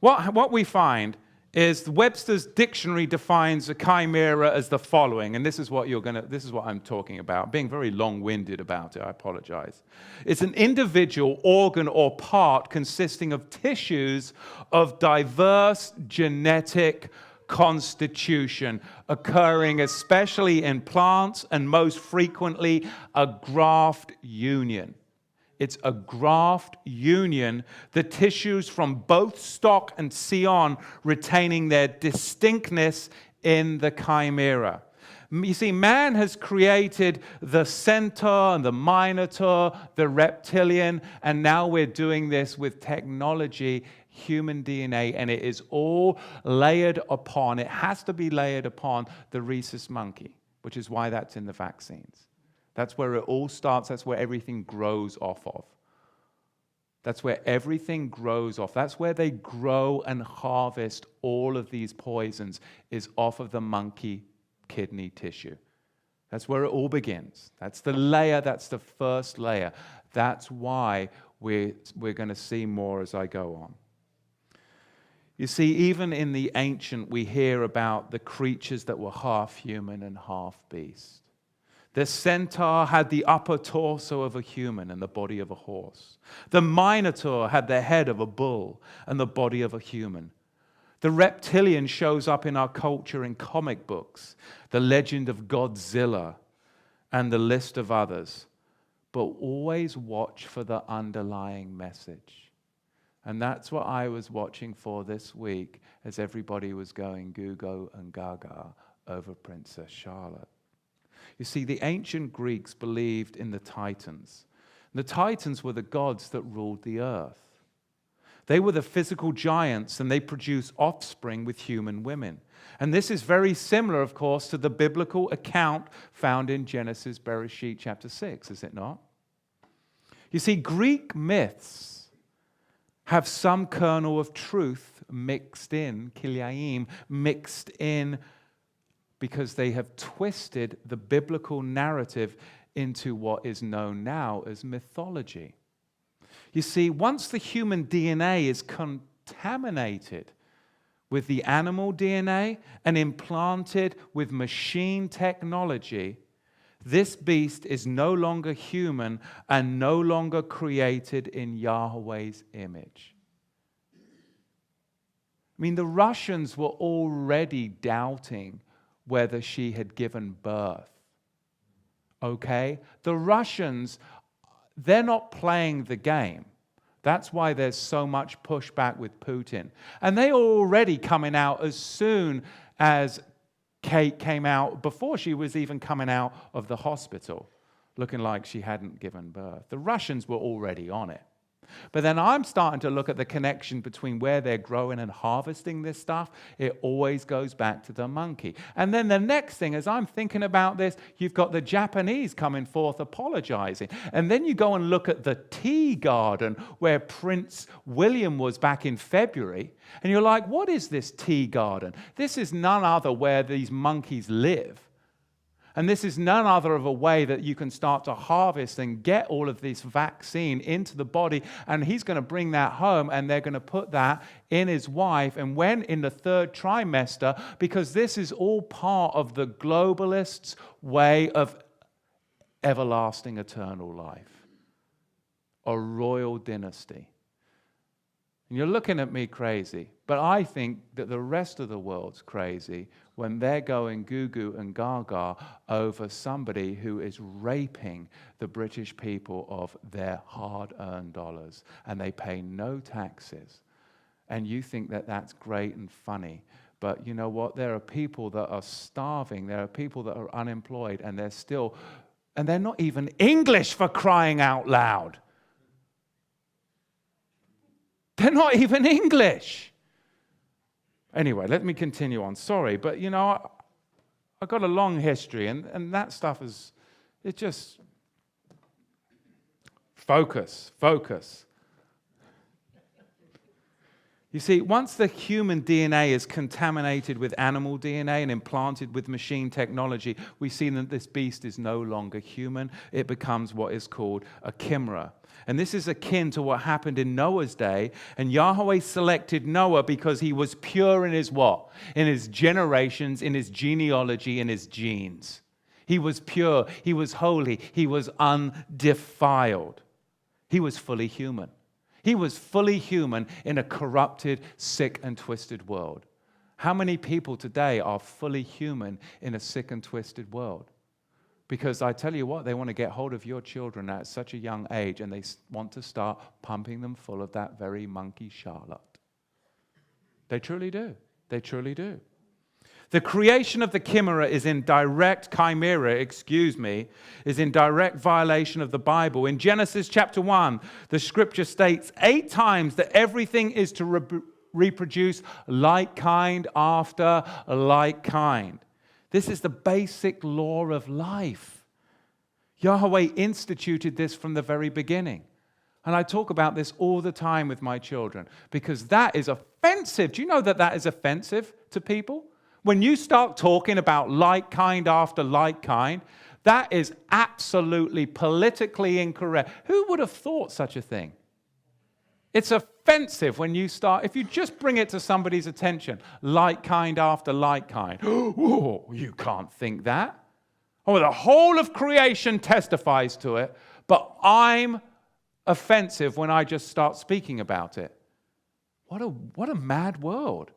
What we find is Webster's dictionary defines a chimera as the following, and this is what I'm talking about. Being very long-winded about it, I apologize. It's an individual organ or part consisting of tissues of diverse genetic constitution, occurring especially in plants and most frequently a graft union. It's a graft union, the tissues from both stock and scion retaining their distinctness in the chimera. You see, man has created the centaur and the minotaur, the reptilian, and now we're doing this with technology, human DNA, and it is all layered upon, it has to be layered upon the rhesus monkey, which is why that's in the vaccines. That's where it all starts, that's where everything grows off of. That's where everything grows off. That's where they grow and harvest all of these poisons, is off of the monkey kidney tissue. That's where it all begins. That's the layer, that's the first layer. That's why we're going to see more as I go on. You see, even in the ancient, we hear about the creatures that were half human and half beast. The centaur had the upper torso of a human and the body of a horse. The minotaur had the head of a bull and the body of a human. The reptilian shows up in our culture in comic books, the legend of Godzilla, and the list of others. But always watch for the underlying message. And that's what I was watching for this week as everybody was going goo-go and gaga over Princess Charlotte. You see, the ancient Greeks believed in the Titans. The Titans were the gods that ruled the earth. They were the physical giants, and they produced offspring with human women. And this is very similar, of course, to the biblical account found in Genesis, Bereshit, chapter 6, is it not? You see, Greek myths have some kernel of truth mixed in, kiliaim, mixed in, because they have twisted the biblical narrative into what is known now as mythology. You see, once the human DNA is contaminated with the animal DNA and implanted with machine technology, this beast is no longer human and no longer created in Yahweh's image. I mean, the Russians were already doubting whether she had given birth. Okay? The Russians, they're not playing the game. That's why there's so much pushback with Putin. And they are already coming out as soon as Kate came out, before she was even coming out of the hospital, looking like she hadn't given birth. The Russians were already on it. But then I'm starting to look at the connection between where they're growing and harvesting this stuff. It always goes back to the monkey. And then the next thing, as I'm thinking about this, you've got the Japanese coming forth apologizing. And then you go and look at the tea garden where Prince William was back in February. And you're like, what is this tea garden? This is none other where these monkeys live. And this is none other of a way that you can start to harvest and get all of this vaccine into the body. And he's going to bring that home, and they're going to put that in his wife. And when in the third trimester, because this is all part of the globalists' way of everlasting eternal life, a royal dynasty. And you're looking at me crazy, but I think that the rest of the world's crazy when they're going goo-goo and gaga over somebody who is raping the British people of their hard-earned dollars, and they pay no taxes. And you think that that's great and funny. But you know what? There are people that are starving. There are people that are unemployed, and they're not even English, for crying out loud. They're not even English. Anyway, let me continue on. Sorry, but you know, I've got a long history, and that stuff is, it just, focus. You see, once the human DNA is contaminated with animal DNA and implanted with machine technology, we see that this beast is no longer human. It becomes what is called a chimera. And this is akin to what happened in Noah's day. And Yahweh selected Noah because he was pure in his what? In his generations, in his genealogy, in his genes. He was pure, he was holy, he was undefiled. He was fully human. He was fully human in a corrupted, sick, and twisted world. How many people today are fully human in a sick and twisted world? Because I tell you what, they want to get hold of your children at such a young age, and they want to start pumping them full of that very monkey Charlotte. They truly do. They truly do. The creation of the chimera is in direct violation of the Bible. In Genesis chapter 1, the scripture states 8 times that everything is to reproduce like kind after like kind. This is the basic law of life. Yahweh instituted this from the very beginning. And I talk about this all the time with my children because that is offensive. Do you know that that is offensive to people? When you start talking about like kind after like kind, that is absolutely politically incorrect. Who would have thought such a thing? It's offensive when you start, if you just bring it to somebody's attention, like kind after like kind. Oh, you can't think that. Oh, the whole of creation testifies to it, but I'm offensive when I just start speaking about it. What a mad world.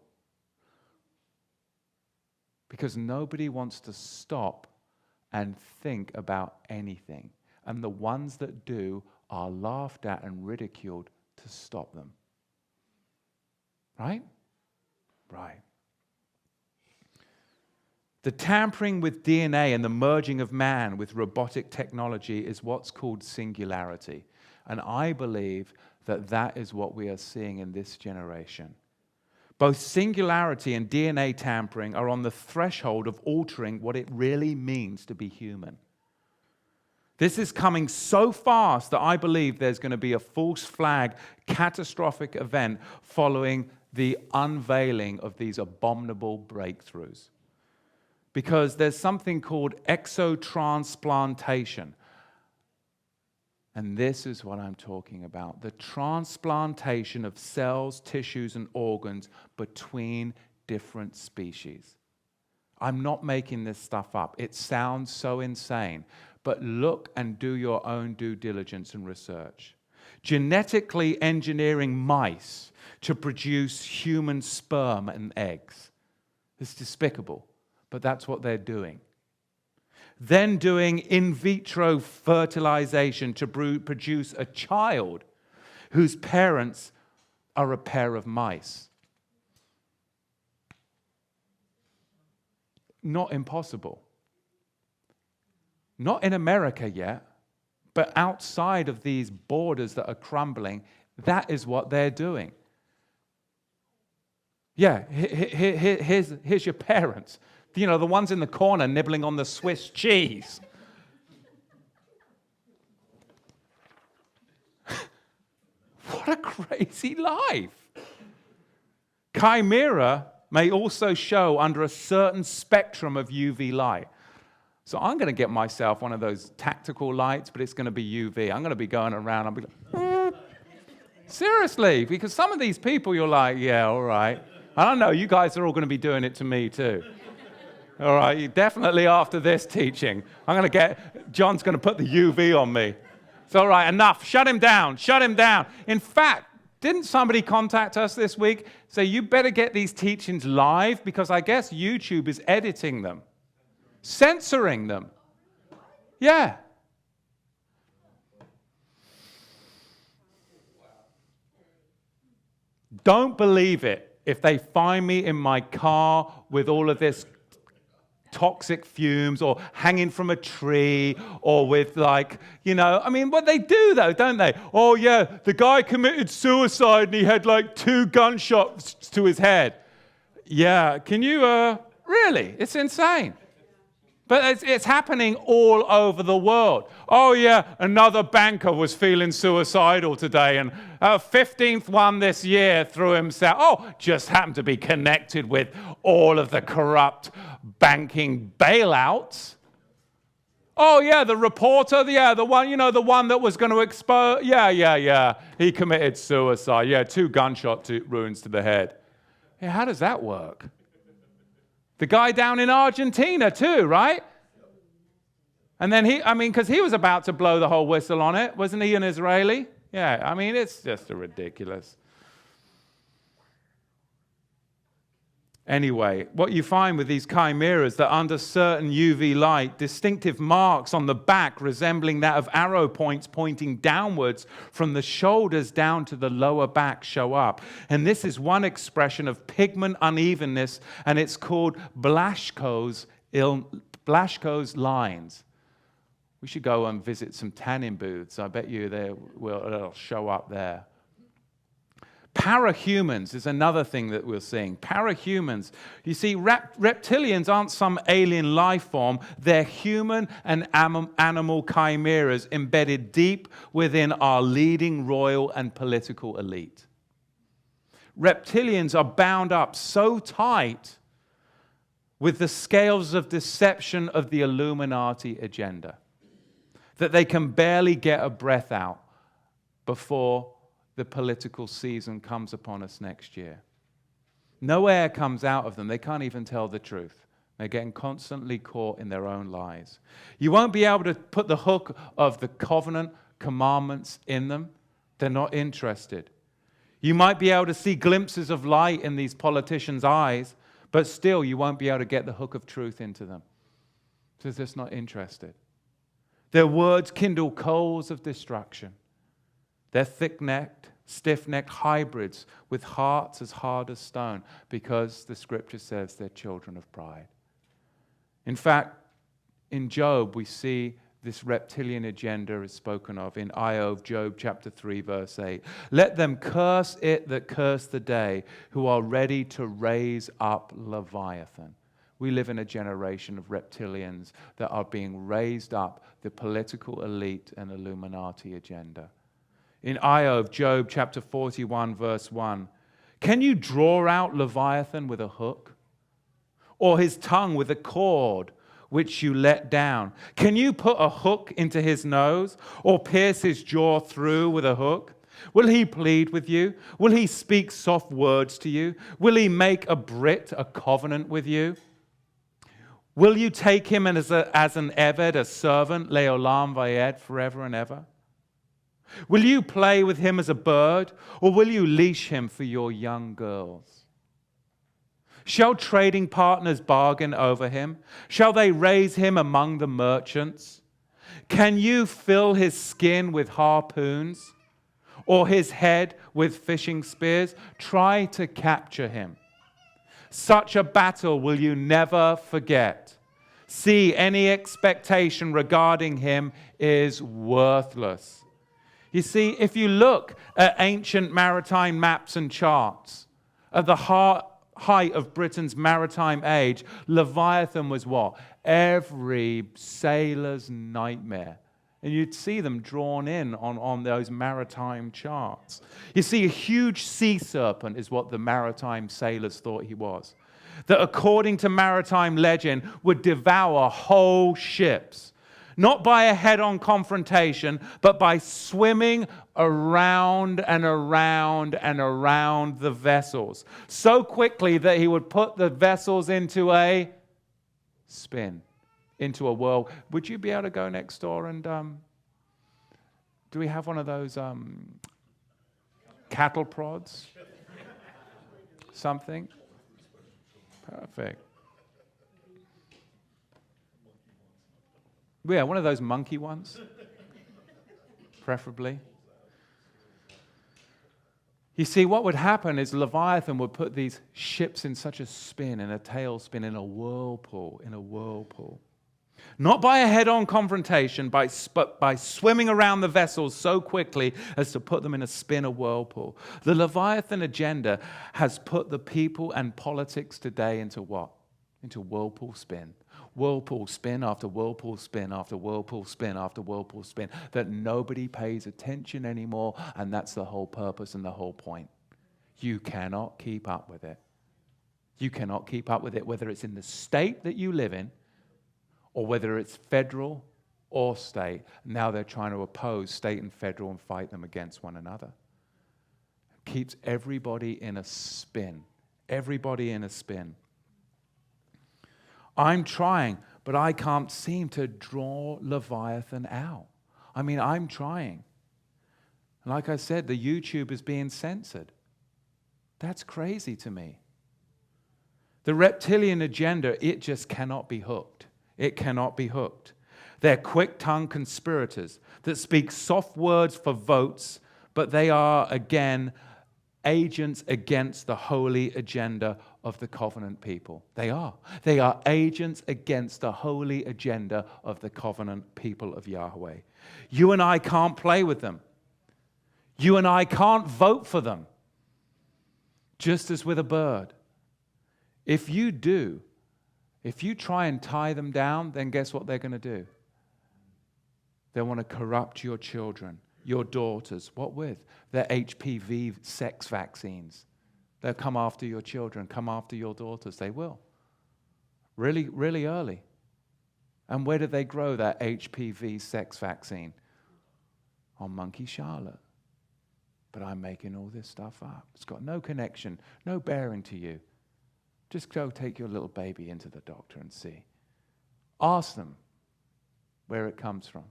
Because nobody wants to stop and think about anything. And the ones that do are laughed at and ridiculed to stop them. Right? Right. The tampering with DNA and the merging of man with robotic technology is what's called singularity. And I believe that that is what we are seeing in this generation. Both singularity and DNA tampering are on the threshold of altering what it really means to be human. This is coming so fast that I believe there's going to be a false flag, catastrophic event following the unveiling of these abominable breakthroughs. Because there's something called exotransplantation. And this is what I'm talking about. The transplantation of cells, tissues, and organs between different species. I'm not making this stuff up. It sounds so insane. But look and do your own due diligence and research. Genetically engineering mice to produce human sperm and eggs. It's despicable, but that's what they're doing. Then doing in vitro fertilization to produce a child whose parents are a pair of mice. Not impossible. Not in America yet, but outside of these borders that are crumbling, that is what they're doing. Yeah, here's your parents. You know, the ones in the corner nibbling on the Swiss cheese. What a crazy life. Chimera may also show under a certain spectrum of UV light. So I'm going to get myself one of those tactical lights, but it's going to be UV. I'm going to be going around. I'll be like, seriously, because some of these people, you're like, yeah, all right. I don't know, you guys are all going to be doing it to me too. All right, definitely after this teaching, John's going to put the UV on me. It's all right, enough. Shut him down. Shut him down. In fact, didn't somebody contact us this week? Say, you better get these teachings live because I guess YouTube is editing them, censoring them. Yeah. Don't believe it if they find me in my car with all of this toxic fumes or hanging from a tree or with what they do though, don't they? Oh yeah, the guy committed suicide and he had 2 gunshots to his head. Yeah, can you, really? It's insane. But it's happening all over the world. Oh yeah, another banker was feeling suicidal today and 15th one this year threw himself. Oh, just happened to be connected with all of the corrupt banking bailouts. Oh yeah, the reporter, the one that was going to expose. Yeah. He committed suicide. Yeah, 2 gunshot wounds to the head. Yeah, how does that work? The guy down in Argentina too, right? And then because he was about to blow the whole whistle on it. Wasn't he an Israeli? Yeah, it's just ridiculous. Anyway, what you find with these chimeras, that under certain UV light, distinctive marks on the back resembling that of arrow points pointing downwards from the shoulders down to the lower back show up. And this is one expression of pigment unevenness, and it's called Blaschko's lines. We should go and visit some tanning booths. I bet you it'll show up there. Parahumans is another thing that we're seeing. Parahumans. You see, reptilians aren't some alien life form. They're human and animal chimeras embedded deep within our leading royal and political elite. Reptilians are bound up so tight with the scales of deception of the Illuminati agenda that they can barely get a breath out before the political season comes upon us next year. No air comes out of them. They can't even tell the truth. They're getting constantly caught in their own lies. You won't be able to put the hook of the covenant commandments in them. They're not interested. You might be able to see glimpses of light in these politicians' eyes, but still you won't be able to get the hook of truth into them. They're just not interested. Their words kindle coals of destruction. They're thick-necked, stiff-necked hybrids with hearts as hard as stone because the scripture says they're children of pride. In fact, in Job, we see this reptilian agenda is spoken of in Job chapter 3, verse 8. Let them curse it that curse the day, who are ready to raise up Leviathan. We live in a generation of reptilians that are being raised up, the political elite and Illuminati agenda. In Job chapter 41, verse 1, can you draw out Leviathan with a hook? Or his tongue with a cord which you let down? Can you put a hook into his nose or pierce his jaw through with a hook? Will he plead with you? Will he speak soft words to you? Will he make a covenant with you? Will you take him as an Eved, a servant, Leolam Vayed, forever and ever? Will you play with him as a bird, or will you leash him for your young girls? Shall trading partners bargain over him? Shall they raise him among the merchants? Can you fill his skin with harpoons, or his head with fishing spears? Try to capture him. Such a battle will you never forget. See, any expectation regarding him is worthless. You see, if you look at ancient maritime maps and charts, at the height of Britain's maritime age, Leviathan was what? Every sailor's nightmare. And you'd see them drawn in on those maritime charts. You see, a huge sea serpent is what the maritime sailors thought he was. That according to maritime legend would devour whole ships. Not by a head-on confrontation, but by swimming around and around and around the vessels. So quickly that he would put the vessels into a spin, into a whirl. Would you be able to go next door and do we have one of those cattle prods? Something? Perfect. Yeah, one of those monkey ones, preferably. You see, what would happen is Leviathan would put these ships in such a spin, in a tailspin, in a whirlpool. Not by a head-on confrontation, but by swimming around the vessels so quickly as to put them in a spin, a whirlpool. The Leviathan agenda has put the people and politics today into what? Into whirlpool spin. Whirlpool spin after whirlpool spin after whirlpool spin after whirlpool spin that nobody pays attention anymore, and that's the whole purpose and the whole point. You cannot keep up with it. You cannot keep up with it, whether it's in the state that you live in or whether it's federal or state. Now they're trying to oppose state and federal and fight them against one another. It keeps everybody in a spin. Everybody in a spin. I'm trying, but I can't seem to draw Leviathan out. I mean, I'm trying. Like I said, the YouTube is being censored. That's crazy to me. The reptilian agenda, it just cannot be hooked. It cannot be hooked. They're quick-tongued conspirators that speak soft words for votes, but they are, again, agents against the holy agenda of the covenant people. They are. They are agents against the holy agenda of the covenant people of Yahweh. You and I can't play with them. You and I can't vote for them. Just as with a bird. If you do, if you try and tie them down, then guess what they're going to do? They want to corrupt your children, your daughters. What with? Their HPV sex vaccines. They'll come after your children, come after your daughters. They will. Really, really early. And where did they grow that HPV sex vaccine? On Monkey Charlotte. But I'm making all this stuff up. It's got no connection, no bearing to you. Just go take your little baby into the doctor and see. Ask them where it comes from.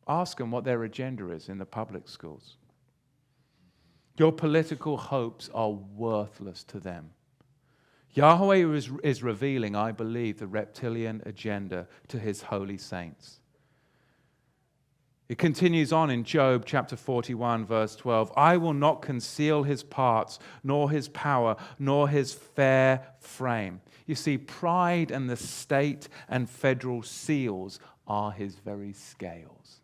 Ask them what their agenda is in the public schools. Your political hopes are worthless to them. Yahweh is revealing, I believe, the reptilian agenda to his holy saints. It continues on in Job chapter 41, verse 12. I will not conceal his parts, nor his power, nor his fair frame. You see, pride and the state and federal seals are his very scales.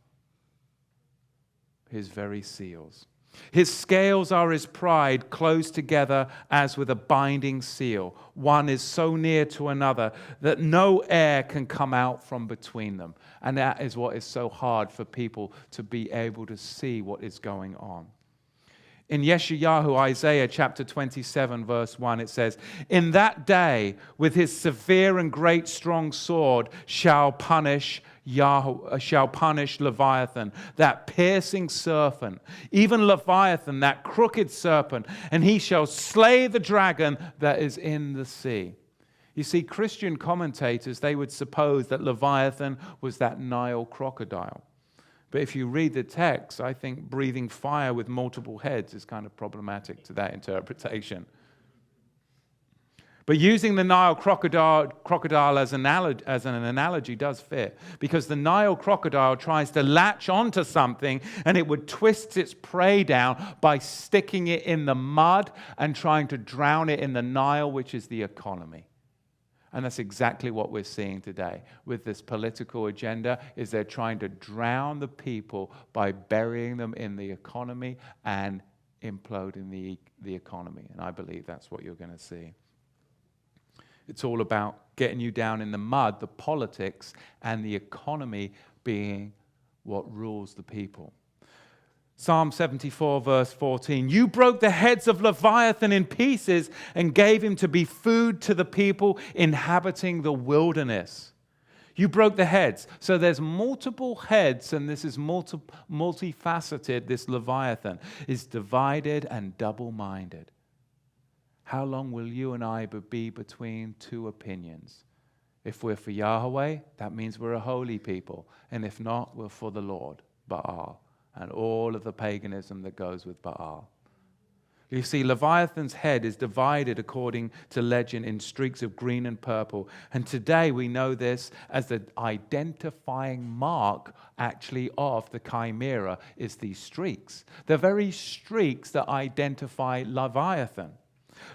His very seals. His scales are his pride, closed together as with a binding seal. One is so near to another that no air can come out from between them. And that is what is so hard for people to be able to see what is going on. In Yeshayahu, Isaiah chapter 27, verse 1, it says, in that day, with his severe and great strong sword, shall punish Leviathan, that piercing serpent, even Leviathan, that crooked serpent, and he shall slay the dragon that is in the sea. You see, Christian commentators, they would suppose that Leviathan was that Nile crocodile. But if you read the text, I think breathing fire with multiple heads is kind of problematic to that interpretation. But using the Nile crocodile as an analogy does fit, because the Nile crocodile tries to latch onto something and it would twist its prey down by sticking it in the mud and trying to drown it in the Nile, which is the economy. And that's exactly what we're seeing today with this political agenda, is they're trying to drown the people by burying them in the economy and imploding the economy. And I believe that's what you're going to see. It's all about getting you down in the mud, the politics, and the economy being what rules the people. Psalm 74, verse 14, you broke the heads of Leviathan in pieces and gave him to be food to the people inhabiting the wilderness. You broke the heads. So there's multiple heads, and this is multifaceted. This Leviathan is divided and double-minded. How long will you and I be between two opinions? If we're for Yahweh, that means we're a holy people. And if not, we're for the Lord, Baal, and all of the paganism that goes with Baal. You see, Leviathan's head is divided according to legend in streaks of green and purple. And today we know this as the identifying mark actually of the chimera is these streaks. The very streaks that identify Leviathan.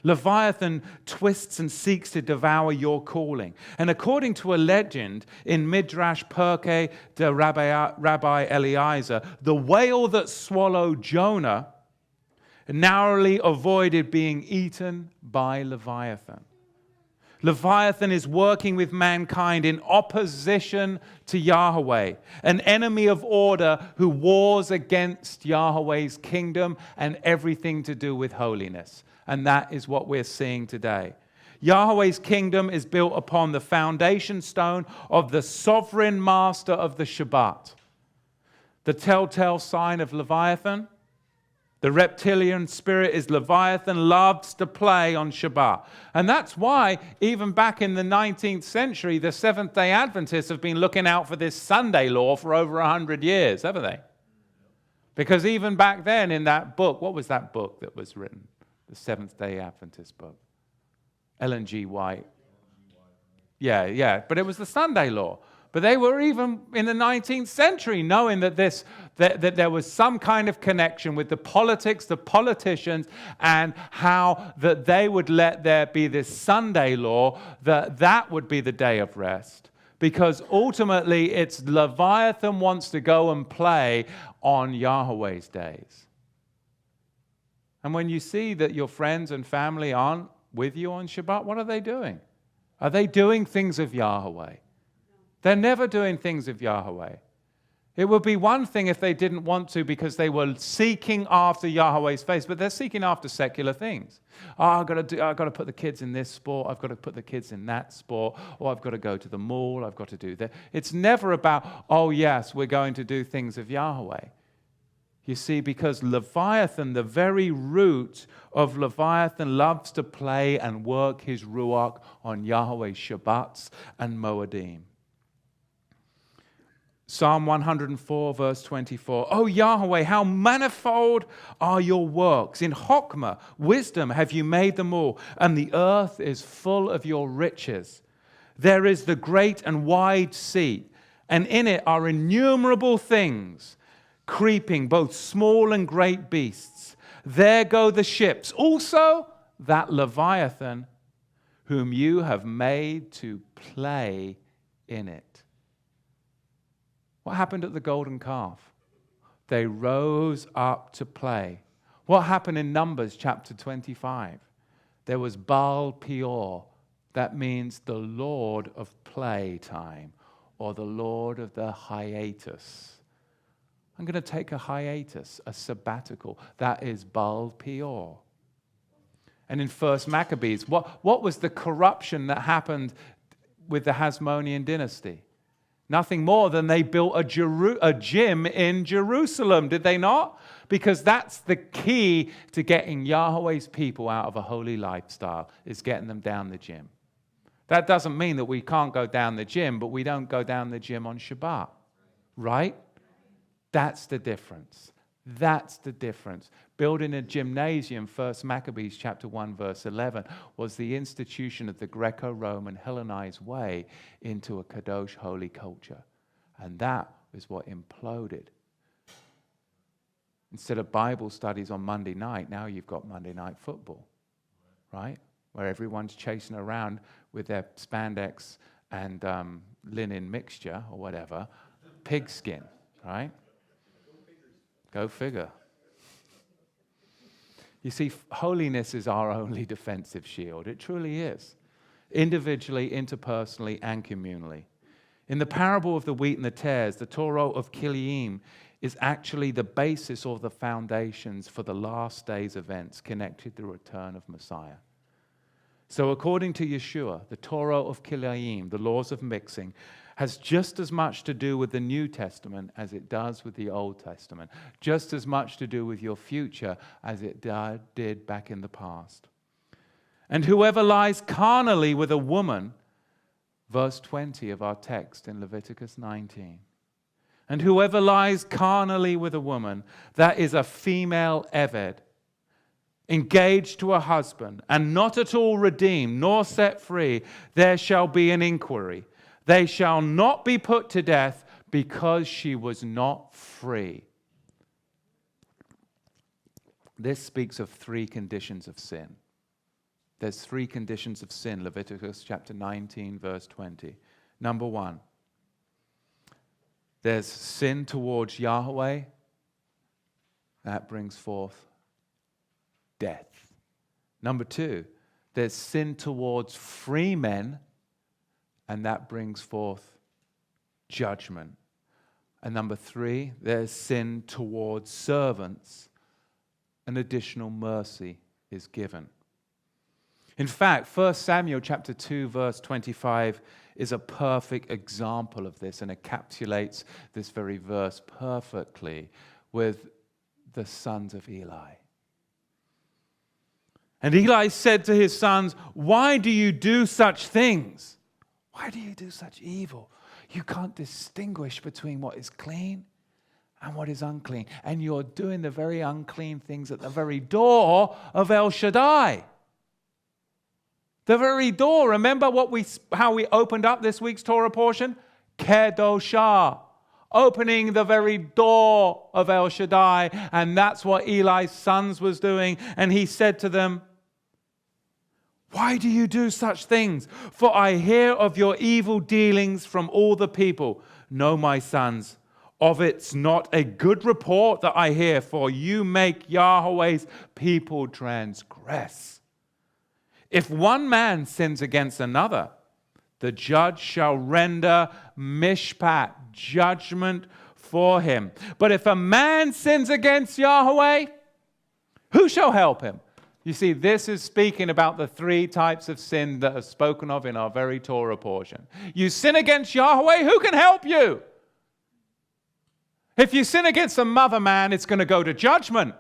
Leviathan twists and seeks to devour your calling. And according to a legend in Midrash Perkei de Rabbi Eliezer, the whale that swallowed Jonah narrowly avoided being eaten by Leviathan. Leviathan is working with mankind in opposition to Yahweh, an enemy of order who wars against Yahweh's kingdom and everything to do with holiness. And that is what we're seeing today. Yahweh's kingdom is built upon the foundation stone of the sovereign master of the Shabbat. The telltale sign of Leviathan, the reptilian spirit, is Leviathan loves to play on Shabbat. And that's why, even back in the 19th century, the Seventh-day Adventists have been looking out for this Sunday law for over 100 years, haven't they? Because even back then in that book, what was that book that was written? The Seventh-day Adventist book. Ellen G. White. Yeah, but it was the Sunday law. But they were even in the 19th century knowing that there was some kind of connection with the politics, the politicians, and how that they would let there be this Sunday law, that would be the day of rest. Because ultimately it's Leviathan wants to go and play on Yahweh's days. And when you see that your friends and family aren't with you on Shabbat, what are they doing? Are they doing things of Yahweh? They're never doing things of Yahweh. It would be one thing if they didn't want to because they were seeking after Yahweh's face, but they're seeking after secular things. I've got to put the kids in this sport, I've got to put the kids in that sport, or I've got to go to the mall, I've got to do that. It's never about, oh yes, we're going to do things of Yahweh. You see, because Leviathan, the very root of Leviathan, loves to play and work his ruach on Yahweh's Shabbats and Moedim. Psalm 104, verse 24. Oh Yahweh, how manifold are your works. In Chokmah, wisdom have you made them all, and the earth is full of your riches. There is the great and wide sea, and in it are innumerable things, creeping, both small and great beasts. There go the ships. Also that Leviathan, whom you have made to play in it. What happened at the golden calf? They rose up to play. What happened in Numbers chapter 25? There was Baal Peor. That means the Lord of playtime, or the Lord of the hiatus. I'm going to take a hiatus, a sabbatical. That is Baal Peor. And in 1 Maccabees, what was the corruption that happened with the Hasmonean dynasty? Nothing more than they built a gym in Jerusalem, did they not? Because that's the key to getting Yahweh's people out of a holy lifestyle, is getting them down the gym. That doesn't mean that we can't go down the gym, but we don't go down the gym on Shabbat, right? That's the difference. That's the difference. Building a gymnasium, 1 Maccabees chapter 1, verse 11, was the institution of the Greco-Roman Hellenized way into a Kadosh holy culture. And that is what imploded. Instead of Bible studies on Monday night, now you've got Monday night football, right? Where everyone's chasing around with their spandex and linen mixture or whatever, pigskin, right? Go figure. You see, holiness is our only defensive shield. It truly is. Individually, interpersonally, and communally. In the parable of the wheat and the tares, the Torah of Kedoshim is actually the basis or the foundations for the last days events connected to the return of Messiah. So according to Yeshua, the Torah of Kedoshim, the laws of mixing, has just as much to do with the New Testament as it does with the Old Testament. Just as much to do with your future as it did back in the past. And whoever lies carnally with a woman, verse 20 of our text in Leviticus 19. And whoever lies carnally with a woman, that is a female eved, engaged to a husband, and not at all redeemed, nor set free, there shall be an inquiry. They shall not be put to death because she was not free. This speaks of three conditions of sin. There's three conditions of sin, Leviticus chapter 19, verse 20. Number one, there's sin towards Yahweh. That brings forth death. Number two, there's sin towards free men, and that brings forth judgment. And number three, there's sin towards servants, and additional mercy is given. In fact, 1 Samuel chapter 2, verse 25 is a perfect example of this and encapsulates this very verse perfectly with the sons of Eli. And Eli said to his sons, "Why do you do such things? Why do you do such evil? You can't distinguish between what is clean and what is unclean. And you're doing the very unclean things at the very door of El Shaddai." The very door. Remember how we opened up this week's Torah portion? Kedoshim. Opening the very door of El Shaddai. And that's what Eli's sons was doing. And he said to them, why do you do such things? For I hear of your evil dealings from all the people. No, my sons, of it's not a good report that I hear, for you make Yahweh's people transgress. If one man sins against another, the judge shall render mishpat, judgment for him. But if a man sins against Yahweh, who shall help him? You see, this is speaking about the three types of sin that are spoken of in our very Torah portion. You sin against Yahweh, who can help you? If you sin against a mother man, it's going to go to judgment.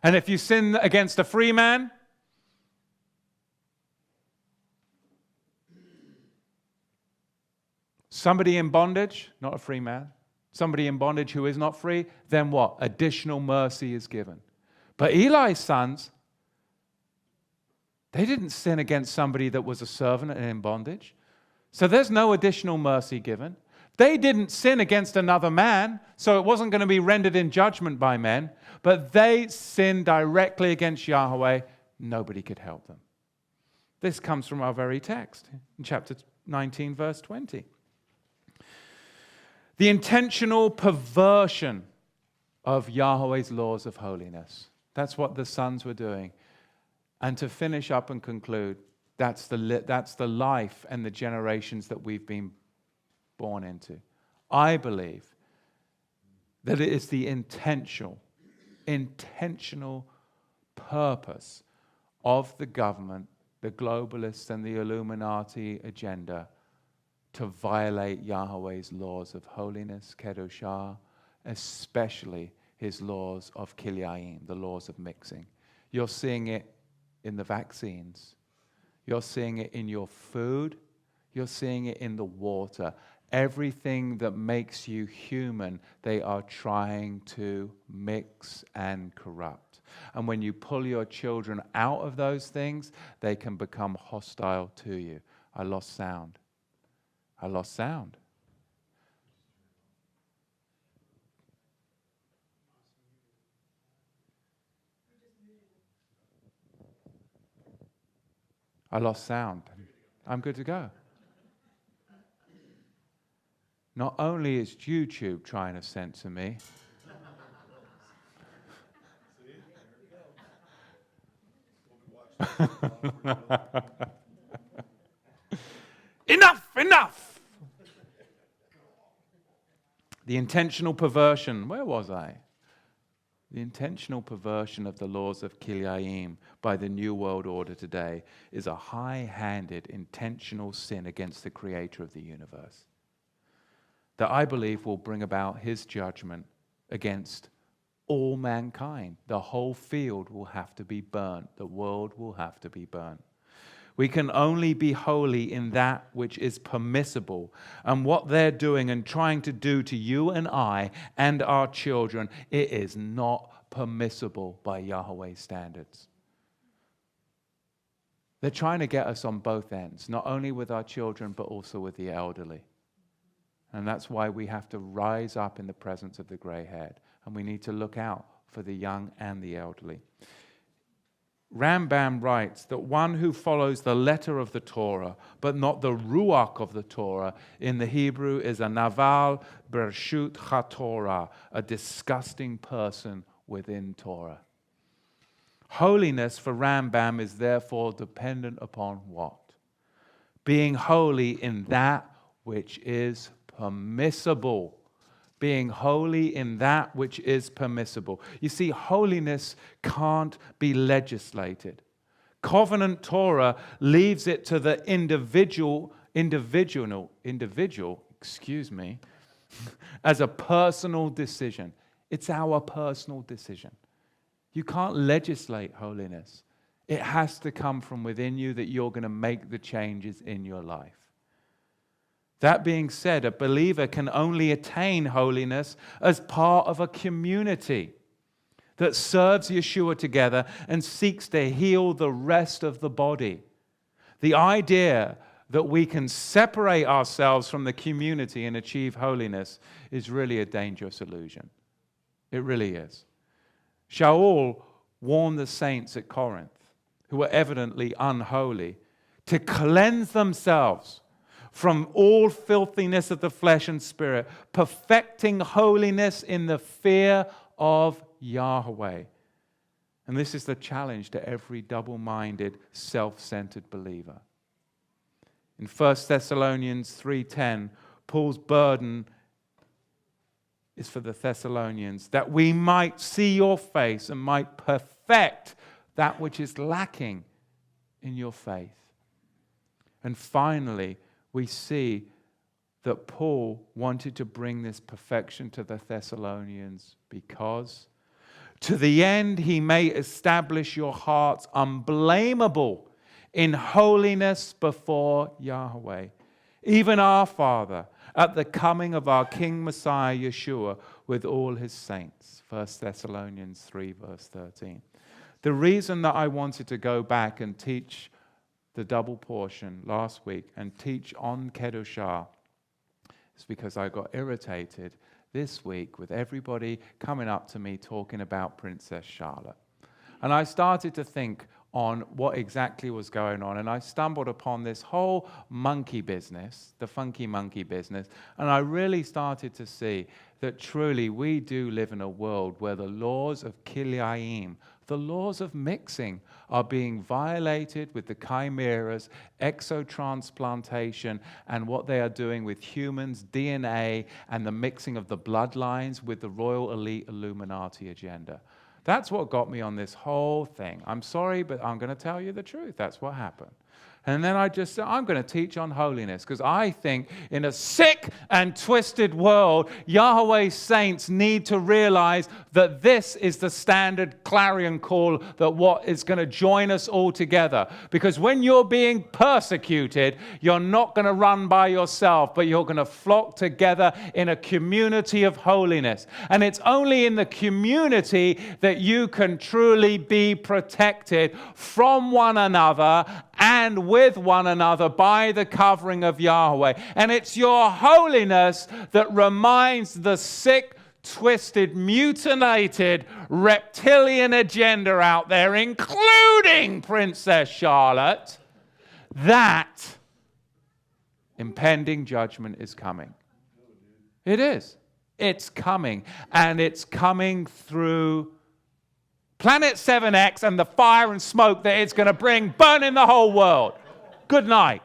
And if you sin against a free man, somebody in bondage, not a free man, somebody in bondage who is not free, then what? Additional mercy is given. But Eli's sons, they didn't sin against somebody that was a servant and in bondage. So there's no additional mercy given. They didn't sin against another man, so it wasn't going to be rendered in judgment by men. But they sinned directly against Yahweh. Nobody could help them. This comes from our very text in chapter 19, verse 20. The intentional perversion of Yahweh's laws of holiness. That's what the sons were doing. And to finish up and conclude, that's the life and the generations that we've been born into. I believe that it is the intentional purpose of the government, the globalists and the Illuminati agenda to violate Yahweh's laws of holiness, Kedoshim, especially his laws of Kilayim, the laws of mixing. You're seeing it in the vaccines. You're seeing it in your food. You're seeing it in the water. Everything that makes you human, they are trying to mix and corrupt. And when you pull your children out of those things, they can become hostile to you. I lost sound. I lost sound. I lost sound. I'm good to go. Not only is YouTube trying to censor me, enough! The intentional perversion, where was I? The intentional perversion of the laws of Kilayim by the New World Order today is a high-handed, intentional sin against the Creator of the universe that I believe will bring about his judgment against all mankind. The whole field will have to be burnt. The world will have to be burnt. We can only be holy in that which is permissible. And what they're doing and trying to do to you and I and our children, it is not permissible by Yahweh's standards. They're trying to get us on both ends, not only with our children, but also with the elderly. And that's why we have to rise up in the presence of the grey-haired. And we need to look out for the young and the elderly. Rambam writes that one who follows the letter of the Torah, but not the ruach of the Torah, in the Hebrew is a naval bershut chatorah, a disgusting person within Torah. Holiness for Rambam is therefore dependent upon what? Being holy in that which is permissible. Being holy in that which is permissible. You see, holiness can't be legislated. Covenant Torah leaves it to the individual, as a personal decision. It's our personal decision. You can't legislate holiness. It has to come from within you that you're going to make the changes in your life. That being said, a believer can only attain holiness as part of a community that serves Yeshua together and seeks to heal the rest of the body. The idea that we can separate ourselves from the community and achieve holiness is really a dangerous illusion. It really is. Shaul warned the saints at Corinth, who were evidently unholy, to cleanse themselves from all filthiness of the flesh and spirit, perfecting holiness in the fear of Yahweh. And this is the challenge to every double-minded, self-centered believer. In 1 Thessalonians 3:10, Paul's burden is for the Thessalonians, that we might see your face and might perfect that which is lacking in your faith. And finally, we see that Paul wanted to bring this perfection to the Thessalonians because to the end he may establish your hearts unblameable in holiness before Yahweh, even our Father, at the coming of our King Messiah Yeshua with all his saints. 1 Thessalonians 3 verse 13. The reason that I wanted to go back and teach the double portion last week and teach on Kedoshim is because I got irritated this week with everybody coming up to me talking about Princess Charlotte. And I started to think on what exactly was going on, and I stumbled upon this whole monkey business, the funky monkey business, and I really started to see that truly we do live in a world where the laws of Kilayim, the laws of mixing, are being violated with the chimeras, exotransplantation, and what they are doing with humans' DNA and the mixing of the bloodlines with the royal elite Illuminati agenda. That's what got me on this whole thing. I'm sorry, but I'm going to tell you the truth. That's what happened. And then I just said, I'm going to teach on holiness because I think in a sick and twisted world, Yahweh's saints need to realize that this is the standard clarion call that what is going to join us all together. Because when you're being persecuted, you're not going to run by yourself, but you're going to flock together in a community of holiness. And it's only in the community that you can truly be protected from one another and with one another by the covering of Yahweh. And it's your holiness that reminds the sick, twisted, mutilated, reptilian agenda out there, including Princess Charlotte, that impending judgment is coming. It is. It's coming. And it's coming through Planet 7X and the fire and smoke that it's going to bring, burning the whole world. Good night.